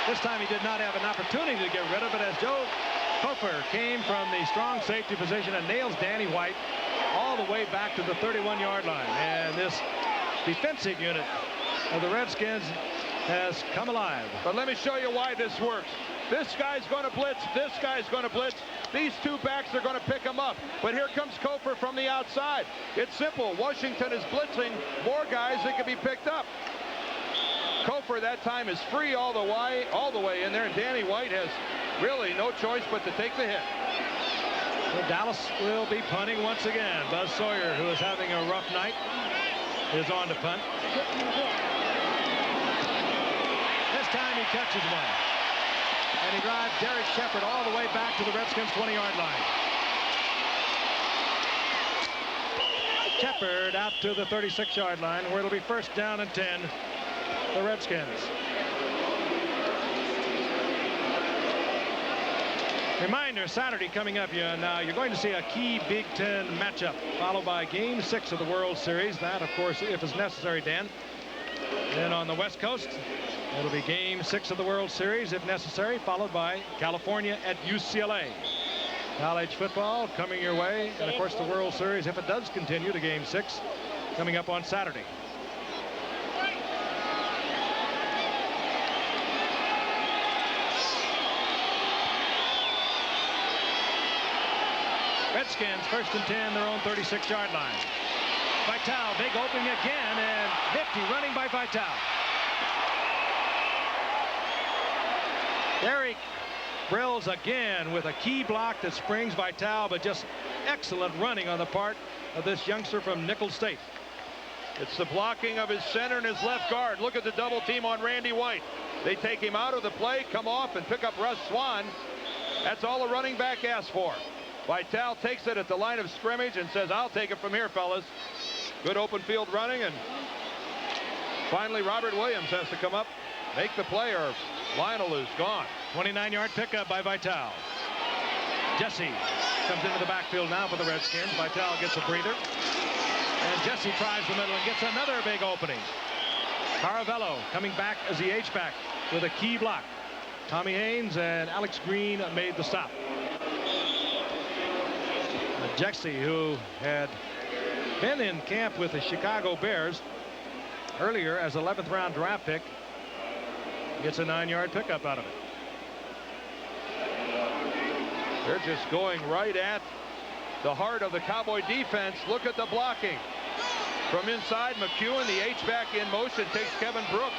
This time he did not have an opportunity to get rid of it, as Joe Kofer came from the strong safety position and nails Danny White all the way back to the 31-yard line. And this defensive unit of the Redskins has come alive. But let me show you why this works. This guy's going to blitz. This guy's going to blitz. These 2 backs are going to pick him up. But here comes Kofer from the outside. It's simple. Washington is blitzing more guys that can be picked up. Kofer that time is free all the way in there, and Danny White has really no choice but to take the hit. Well, Dallas will be punting once again. Buzz Sawyer, who is having a rough night, is on to punt. This time he catches one. And he drives Derek Shepard all the way back to the Redskins' 20-yard line. Shepard out to the 36-yard line, where it'll be 1st down and 10. The Redskins. Reminder, Saturday coming up here. Now you're going to see a key Big Ten matchup, followed by Game 6 of the World Series. That, of course, if it's necessary, Dan. Then on the West Coast, it'll be Game 6 of the World Series, if necessary, followed by California at UCLA. College football coming your way, and of course the World Series, if it does continue to Game 6, coming up on Saturday. Redskins 1st and 10, their own 36-yard line. Vitale, big opening again, and nifty running by Vitale. Eric Brills again with a key block that springs Vitale, but just excellent running on the part of this youngster from Nicholls State. It's the blocking of his center and his left guard. Look at the double team on Randy White. They take him out of the play, come off, and pick up Russ Swan. That's all a running back asked for. Vitale takes it at the line of scrimmage and says, I'll take it from here, fellas. Good open field running, and finally Robert Williams has to come up, make the play, or Lionel is gone. 29-yard pickup by Vitale. Jesse comes into the backfield now for the Redskins. Vitale gets a breather. And Jesse tries the middle and gets another big opening. Caravello coming back as the H-back with a key block. Tommy Haynes and Alex Green made the stop. Jesse, who had been in camp with the Chicago Bears earlier as 11th round draft pick, gets a 9-yard pickup out of it. They're just going right at the heart of the Cowboy defense. Look at the blocking. From inside, McEwen, the H-back in motion, takes Kevin Brooks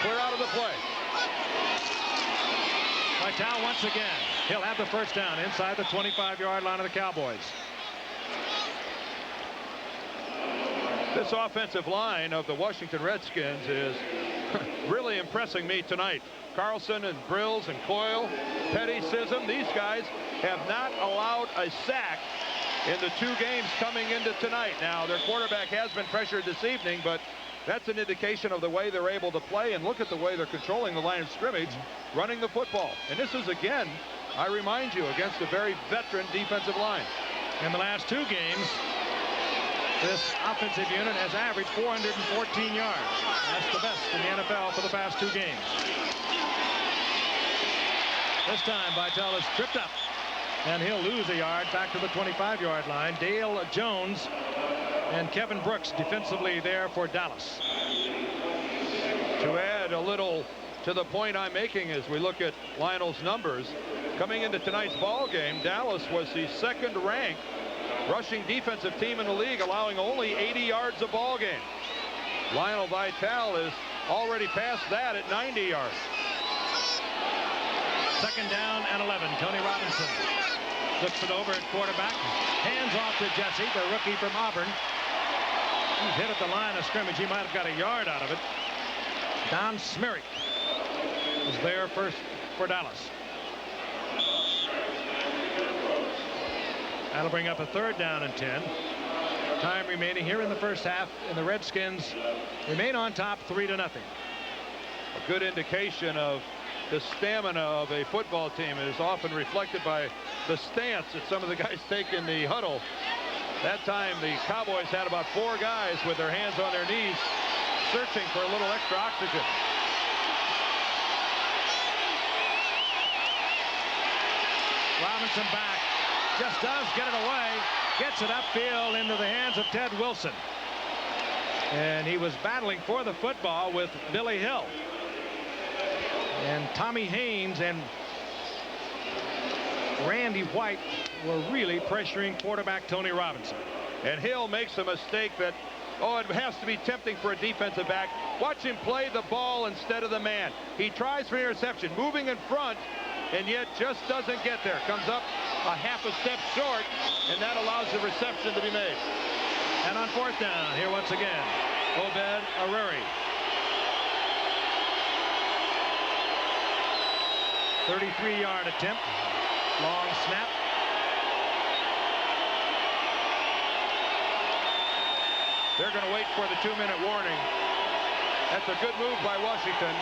clear out of the play. Vitale once again. He'll have the first down inside the 25-yard line of the Cowboys. This offensive line of the Washington Redskins is really impressing me tonight. Carlson and Brills and Coyle, Petty, Sism, these guys have not allowed a sack in the 2 games coming into tonight. Now, their quarterback has been pressured this evening, but that's an indication of the way they're able to play. And look at the way they're controlling the line of scrimmage, running the football. And this is, again, I remind you, against a very veteran defensive line. In the last 2 games, this offensive unit has averaged 414 yards. That's the best in the NFL for the past 2 games. This time, Vitale is tripped up, and he'll lose a yard back to the 25-yard line. Dale Jones and Kevin Brooks defensively there for Dallas. To add a little to the point I'm making as we look at Lionel's numbers, coming into tonight's ball game, Dallas was the 2nd-ranked rushing defensive team in the league, allowing only 80 yards a ball game. Lionel Vitale is already past that at 90 yards. 2nd down and 11. Tony Robinson looks it over at quarterback. Hands off to Jesse, the rookie from Auburn. He's hit at the line of scrimmage. He might have got a yard out of it. Don Smirick is there first for Dallas. That'll bring up a 3rd down and 10. Time remaining here in the first half, and the Redskins remain on top 3-0. A good indication of the stamina of a football team is often reflected by the stance that some of the guys take in the huddle. That time the Cowboys had about 4 guys with their hands on their knees searching for a little extra oxygen. Robinson back. Just does get it away. Gets it upfield into the hands of Ted Wilson. And he was battling for the football with Billy Hill. And Tommy Haynes and Randy White were really pressuring quarterback Tony Robinson. And Hill makes a mistake that, it has to be tempting for a defensive back. Watch him play the ball instead of the man. He tries for interception, moving in front, and yet just doesn't get there. Comes up a half a step short, and that allows the reception to be made. And on 4th down, here once again, Obed Aruri. 33-yard attempt. Long snap. They're going to wait for the 2-minute warning. That's a good move by Washington.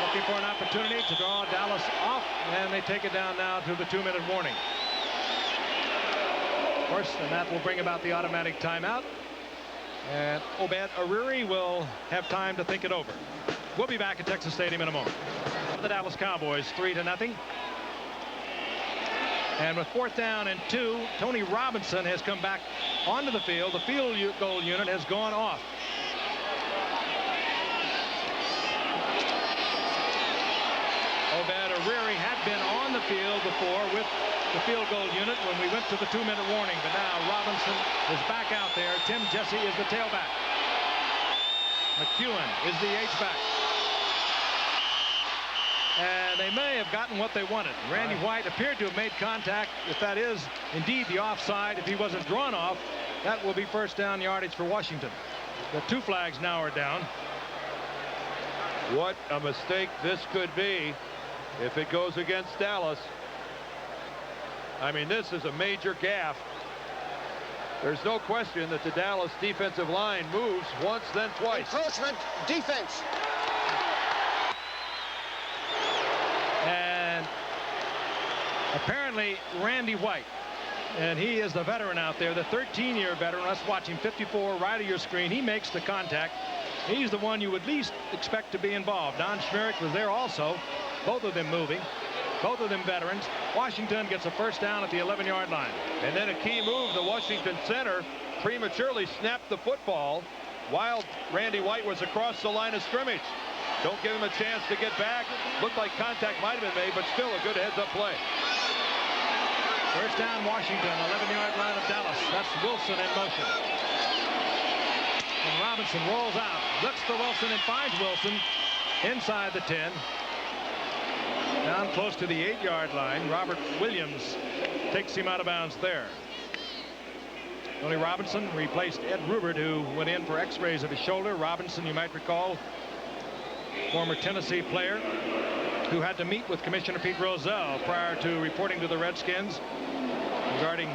Looking for an opportunity to draw Dallas off, and they take it down now to the 2-minute warning. Of course, and that will bring about the automatic timeout. And Obed Aruri will have time to think it over. We'll be back at Texas Stadium in a moment. The Dallas Cowboys 3-0. And with 4th down and 2, Tony Robinson has come back onto the field. The field goal unit has gone off. Obed Guerrieri had been on the field before with the field goal unit when we went to the 2-minute warning. But now Robinson is back out there. Tim Jesse is the tailback. McEwen is the H-back. And they may have gotten what they wanted. Randy White appeared to have made contact. If that is indeed the offside, if he wasn't drawn off, that will be first down yardage for Washington. The 2 flags now are down. What a mistake this could be if it goes against Dallas. I mean, this is a major gaffe. There's no question that the Dallas defensive line moves once, then twice. Encroachment, defense. And apparently Randy White, and he is the veteran out there, the 13-year veteran. Let's watch him. 54 right of your screen. He makes the contact. He's the one you would least expect to be involved. Don Schmerick was there also. Both of them moving. Both of them veterans. Washington gets a first down at the 11-yard line. And then a key move. The Washington center prematurely snapped the football while Randy White was across the line of scrimmage. Don't give him a chance to get back. Looked like contact might have been made, but still a good heads-up play. First down, Washington, 11-yard line of Dallas. That's Wilson in motion. And Robinson rolls out, looks for Wilson and finds Wilson inside the 10. Down close to the 8-yard line. Robert Williams takes him out of bounds there. Tony Robinson replaced Ed Rubert, who went in for x-rays of his shoulder. Robinson, you might recall, former Tennessee player who had to meet with Commissioner Pete Rozelle prior to reporting to the Redskins regarding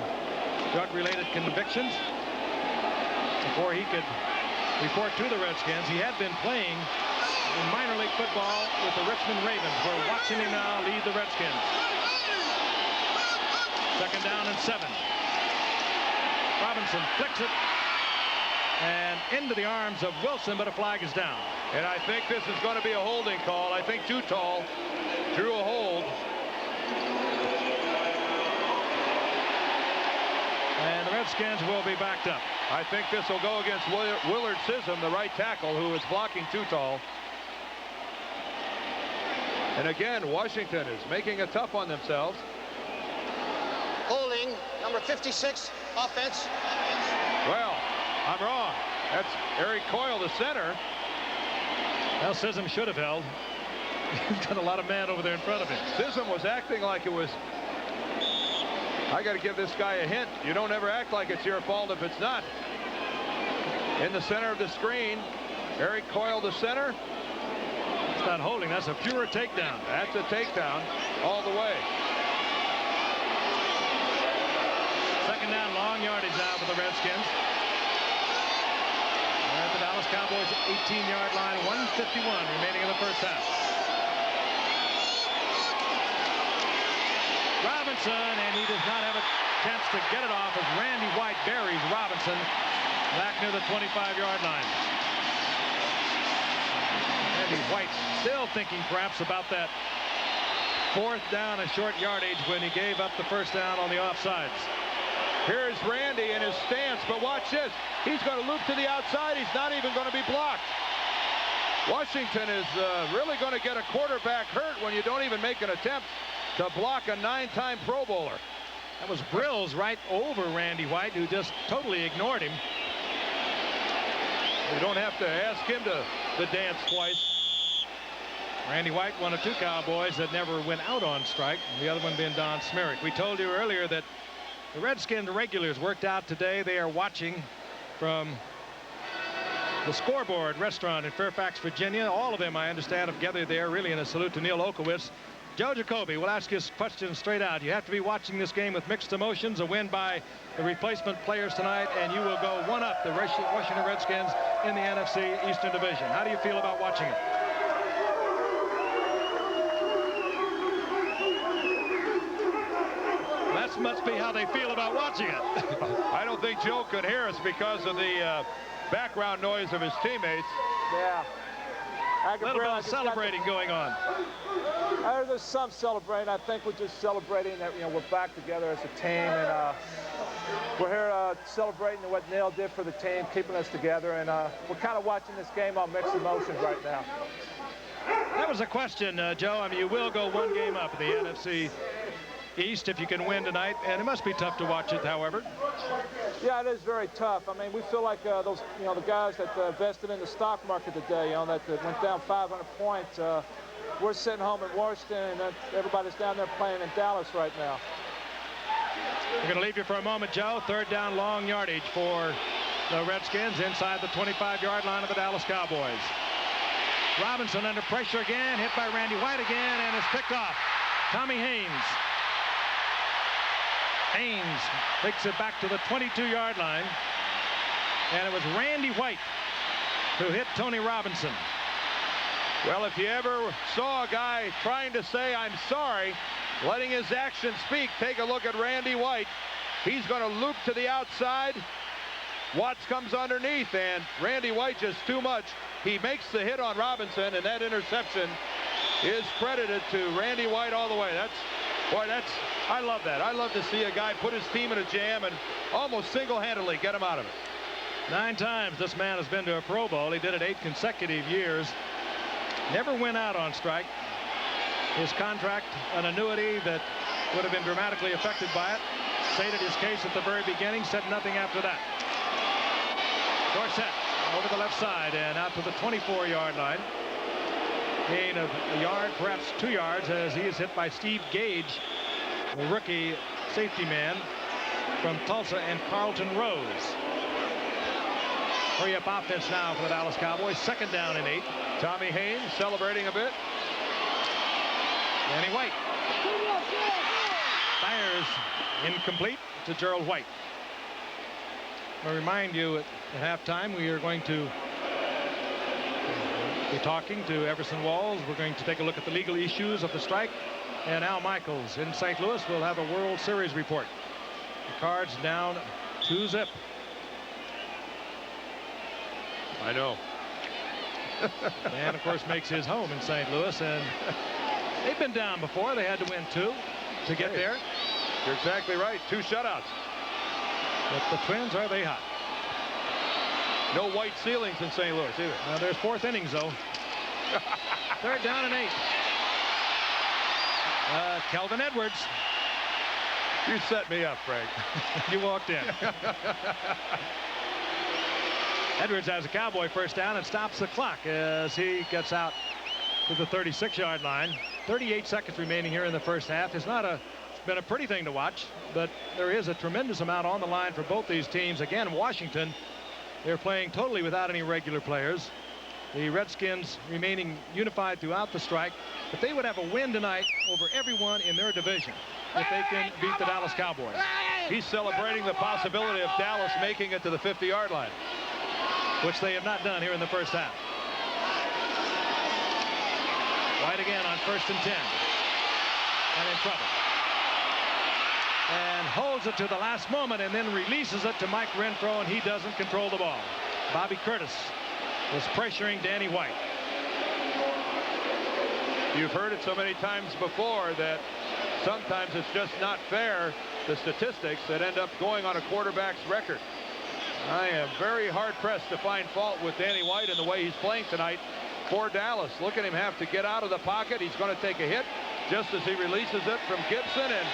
drug-related convictions. Before he could report to the Redskins, he had been playing in minor league football with the Richmond Ravens. We're watching him now lead the Redskins. Second down and 7. Robinson flicks it and into the arms of Wilson, but a flag is down. And I think this is going to be a holding call. I think Tutall drew a hold. And the Redskins will be backed up. I think this will go against Willard Sissom, the right tackle, who is blocking Tutall. And again, Washington is making it tough on themselves. Holding, number 56, offense. Well, I'm wrong. That's Eric Coyle, the center. Well, Sissom should have held. He's got a lot of man over there in front of him. Sissom was acting like it was, I got to give this guy a hint. You don't ever act like it's your fault if it's not. In the center of the screen, Eric Coyle, the center. It's not holding. That's a pure takedown. That's a takedown all the way. Second down, long yardage now for the Redskins. At the Dallas Cowboys 18-yard line, 1:51 remaining in the first half. Robinson, and he does not have a chance to get it off as Randy White buries Robinson back near the 25-yard line. Randy White still thinking perhaps about that fourth down and short yardage when he gave up the first down on the offsides. Here's Randy in his stance, but watch this. He's going to loop to the outside. He's not even going to be blocked. Washington is really going to get a quarterback hurt when you don't even make an attempt to block a 9-time Pro Bowler. That was Brills right over Randy White, who just totally ignored him. You don't have to ask him to dance twice. Randy White, one of 2 Cowboys that never went out on strike, the other one being Don Smerick. We told you earlier that the Redskins regulars worked out today. They are watching from the Scoreboard restaurant in Fairfax, Virginia. All of them, I understand, have gathered there, really in a salute to Neil Okowitz. Joe Jacoby will ask his question straight out. You have to be watching this game with mixed emotions. A win by the replacement players tonight, and you will go 1-up the Washington Redskins in the NFC Eastern Division. How do you feel about watching it? That must be how they feel about watching it. I don't think Joe could hear us because of the background noise of his teammates. Yeah. A little bit of celebrating going on. There's some celebrating. I think we're just celebrating that, we're back together as a team, and we're here celebrating what Neil did for the team, keeping us together, and we're kind of watching this game on mixed emotions right now. That That was a question, Joe. I mean, you will go one game up in the NFC East if you can win tonight, and it must be tough to watch it, however. Yeah, it is very tough. I mean, we feel like those, the guys that invested in the stock market today, that went down 500 points. We're sitting home in Washington, and everybody's down there playing in Dallas right now. We're going to leave you for a moment, Joe. Third down, long yardage for the Redskins inside the 25-yard line of the Dallas Cowboys. Robinson under pressure again, hit by Randy White again, and is picked off. Tommy Haynes. Haynes takes it back to the 22-yard line, and it was Randy White who hit Tony Robinson. Well, if you ever saw a guy trying to say, I'm sorry, letting his actions speak, take a look at Randy White. He's going to loop to the outside. Watts comes underneath, and Randy White just too much. He makes the hit on Robinson, and that interception is credited to Randy White all the way. I love that. I love to see a guy put his team in a jam and almost single-handedly get him out of it. 9 times this man has been to a Pro Bowl. He did it 8 consecutive years. Never went out on strike. His contract, an annuity that would have been dramatically affected by it. Stated his case at the very beginning, said nothing after that. Dorsett over the left side and out to the 24-yard line. Gain of a yard, perhaps 2 yards, as he is hit by Steve Gage, the rookie safety man from Tulsa, and Carlton Rose. Hurry-up offense now for the Dallas Cowboys. 2nd down and 8. Tommy Haynes celebrating a bit. Danny White fires incomplete to Gerald White. I'll remind you at halftime we are going to be talking to Everson Walls. We're going to take a look at the legal issues of the strike. And Al Michaels in St. Louis will have a World Series report. The Cards down 2-0. I know. And of course makes his home in St. Louis, and they've been down before. They had to win 2 to get there. You're exactly right. 2 shutouts. But the Twins, are they hot? No white ceilings in St. Louis either. Now there's 4th innings though. 3rd down and 8. Kelvin Edwards. You set me up, Frank. You walked in. Edwards has a Cowboy first down and stops the clock as he gets out to the 36-yard line. 38 seconds remaining here in the first half. It's been a pretty thing to watch, but there is a tremendous amount on the line for both these teams. Again, Washington, they're playing totally without any regular players. The Redskins remaining unified throughout the strike, but they would have a win tonight over everyone in their division if they can beat the Dallas Cowboys. He's celebrating the possibility of Dallas making it to the 50-yard line, which they have not done here in the first half. White again on 1st and 10. And in trouble. And holds it to the last moment and then releases it to Mike Renfro, and he doesn't control the ball. Bobby Curtis was pressuring Danny White. You've heard it so many times before that sometimes it's just not fair, the statistics that end up going on a quarterback's record. I am very hard-pressed to find fault with Danny White and the way he's playing tonight for Dallas. Look at him have to get out of the pocket. He's going to take a hit just as he releases it from Gibson, and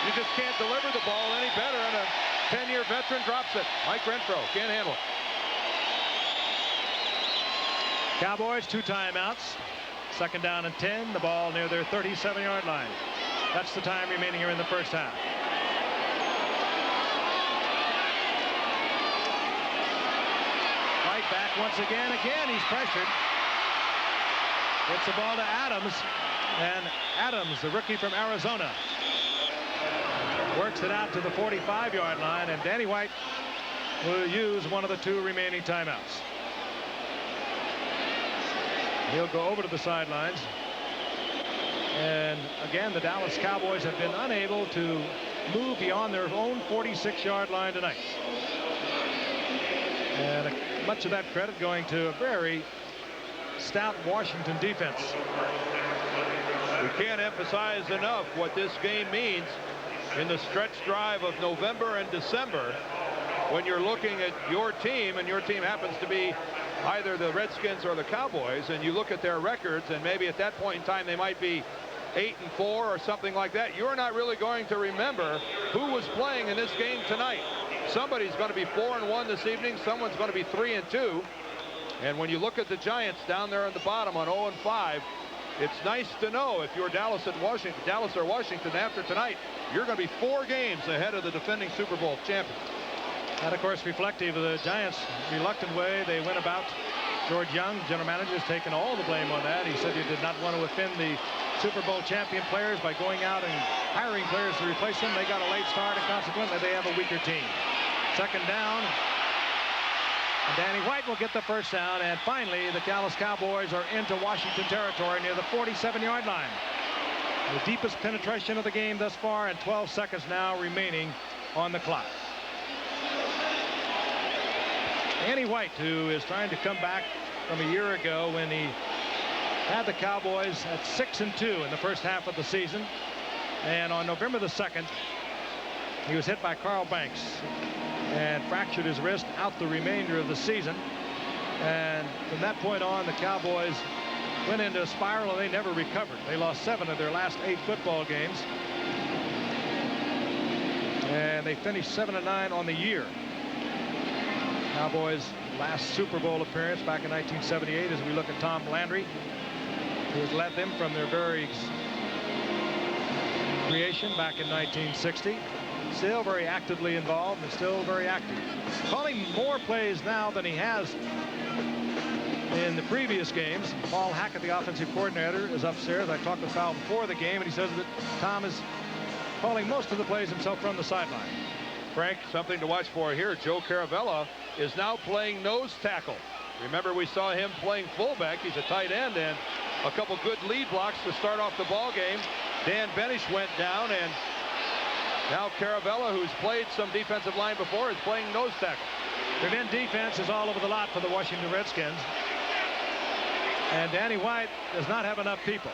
you just can't deliver the ball any better, and a 10-year veteran drops it. Mike Renfro can't handle it. Cowboys 2 timeouts. 2nd down and 10. The ball near their 37-yard line. That's the time remaining here in the first half. White back once again. Again, he's pressured. Gets the ball to Adams. And Adams, the rookie from Arizona, works it out to the 45-yard line. And Danny White will use one of the 2 remaining timeouts. He'll go over to the sidelines. And again, the Dallas Cowboys have been unable to move beyond their own 46-yard line tonight. And much of that credit going to a very stout Washington defense. We can't emphasize enough what this game means in the stretch drive of November and December when you're looking at your team, and your team happens to be either the Redskins or the Cowboys, and you look at their records, and maybe at that point in time they might be 8-4 or something like that, you're not really going to remember who was playing in this game tonight. Somebody's going to be 4-1 this evening. Someone's going to be 3-2. And when you look at the Giants down there at the bottom on 0-5, it's nice to know if you're Dallas or Washington after tonight, you're going to be 4 games ahead of the defending Super Bowl champion. And of course, reflective of the Giants' reluctant way they went about. George Young, general manager, has taken all the blame on that. He said he did not want to offend the Super Bowl champion players by going out and hiring players to replace them. They got a late start, and consequently, they have a weaker team. Second down. And Danny White will get the first down. And finally, the Dallas Cowboys are into Washington territory near the 47-yard line. The deepest penetration of the game thus far, and 12 seconds now remaining on the clock. Danny White, who is trying to come back from a year ago when he had the Cowboys at 6-2 in the first half of the season. And on November the 2nd, he was hit by Carl Banks and fractured his wrist out the remainder of the season. And from that point on, the Cowboys went into a spiral, and they never recovered. They lost 7 of their last 8 football games. And they finished 7-9 on the year. Cowboys' last Super Bowl appearance back in 1978, as we look at Tom Landry, who has led them from their very creation back in 1960. Still very actively involved and still very active. Calling more plays now than he has in the previous games. Paul Hackett, the offensive coordinator, is upstairs. I talked with Paul before the game, and he says that Tom is calling most of the plays himself from the sideline. Frank, something to watch for here. Joe Caravella is now playing nose tackle. Remember, we saw him playing fullback. He's a tight end, and a couple good lead blocks to start off the ball game. Dan Benish went down, and now Caravella, who's played some defensive line before, is playing nose tackle. Prevent defense is all over the lot for the Washington Redskins. And Danny White does not have enough people.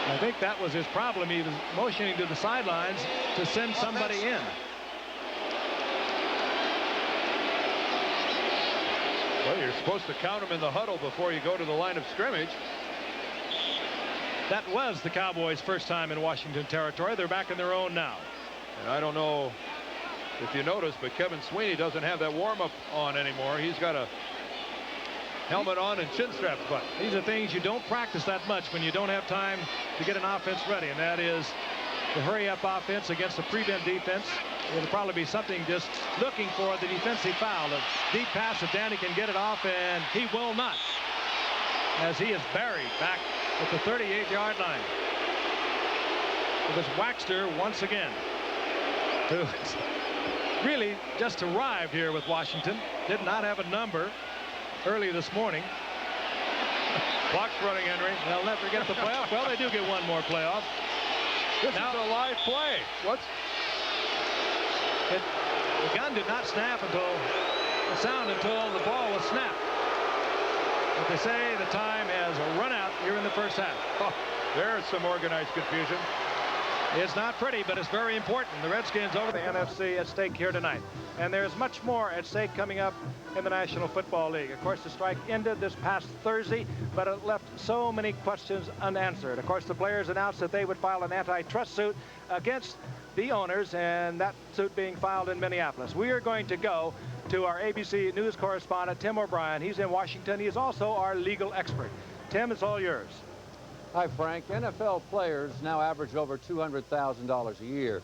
I think that was his problem. He was motioning to the sidelines to send somebody in. Well, you're supposed to count them in the huddle before you go to the line of scrimmage. That was the Cowboys' first time in Washington territory. They're back in their own now. And I don't know if you noticed, but Kevin Sweeney doesn't have that warm-up on anymore. He's got a helmet on and chin straps button. These are things you don't practice that much when you don't have time to get an offense ready, and that is the hurry-up offense against a prevent defense. It'll probably be something just looking for the defensive foul. A deep pass if Danny can get it off, and he will not, as he is buried back at the 38-yard line. It was Waxter once again, who really just arrived here with Washington. Did not have a number early this morning. Clock's running, Henry. They'll never get the playoff. Well, they do get one more playoff. This is a live play. The gun did not snap until the ball was snapped. But they say the time has run out here in the first half. Oh, there's some organized confusion. It's not pretty, but it's very important. The Redskins over the NFC at stake here tonight. And there's much more at stake coming up in the National Football League. Of course, the strike ended this past Thursday, but it left so many questions unanswered. Of course, the players announced that they would file an antitrust suit against the owners, and that suit being filed in Minneapolis. We are going to go to our ABC News correspondent, Tim O'Brien. He's in Washington. He is also our legal expert. Tim, it's all yours. Hi, Frank. NFL players now average over $200,000 a year,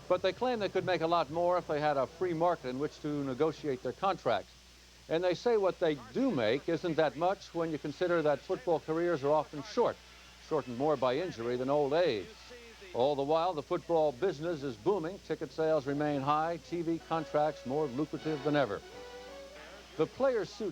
but they claim they could make a lot more if they had a free market in which to negotiate their contracts. And they say what they do make isn't that much when you consider that football careers are often shortened more by injury than old age. All the while, the football business is booming. Ticket sales remain high. TV contracts more lucrative than ever. The players' suit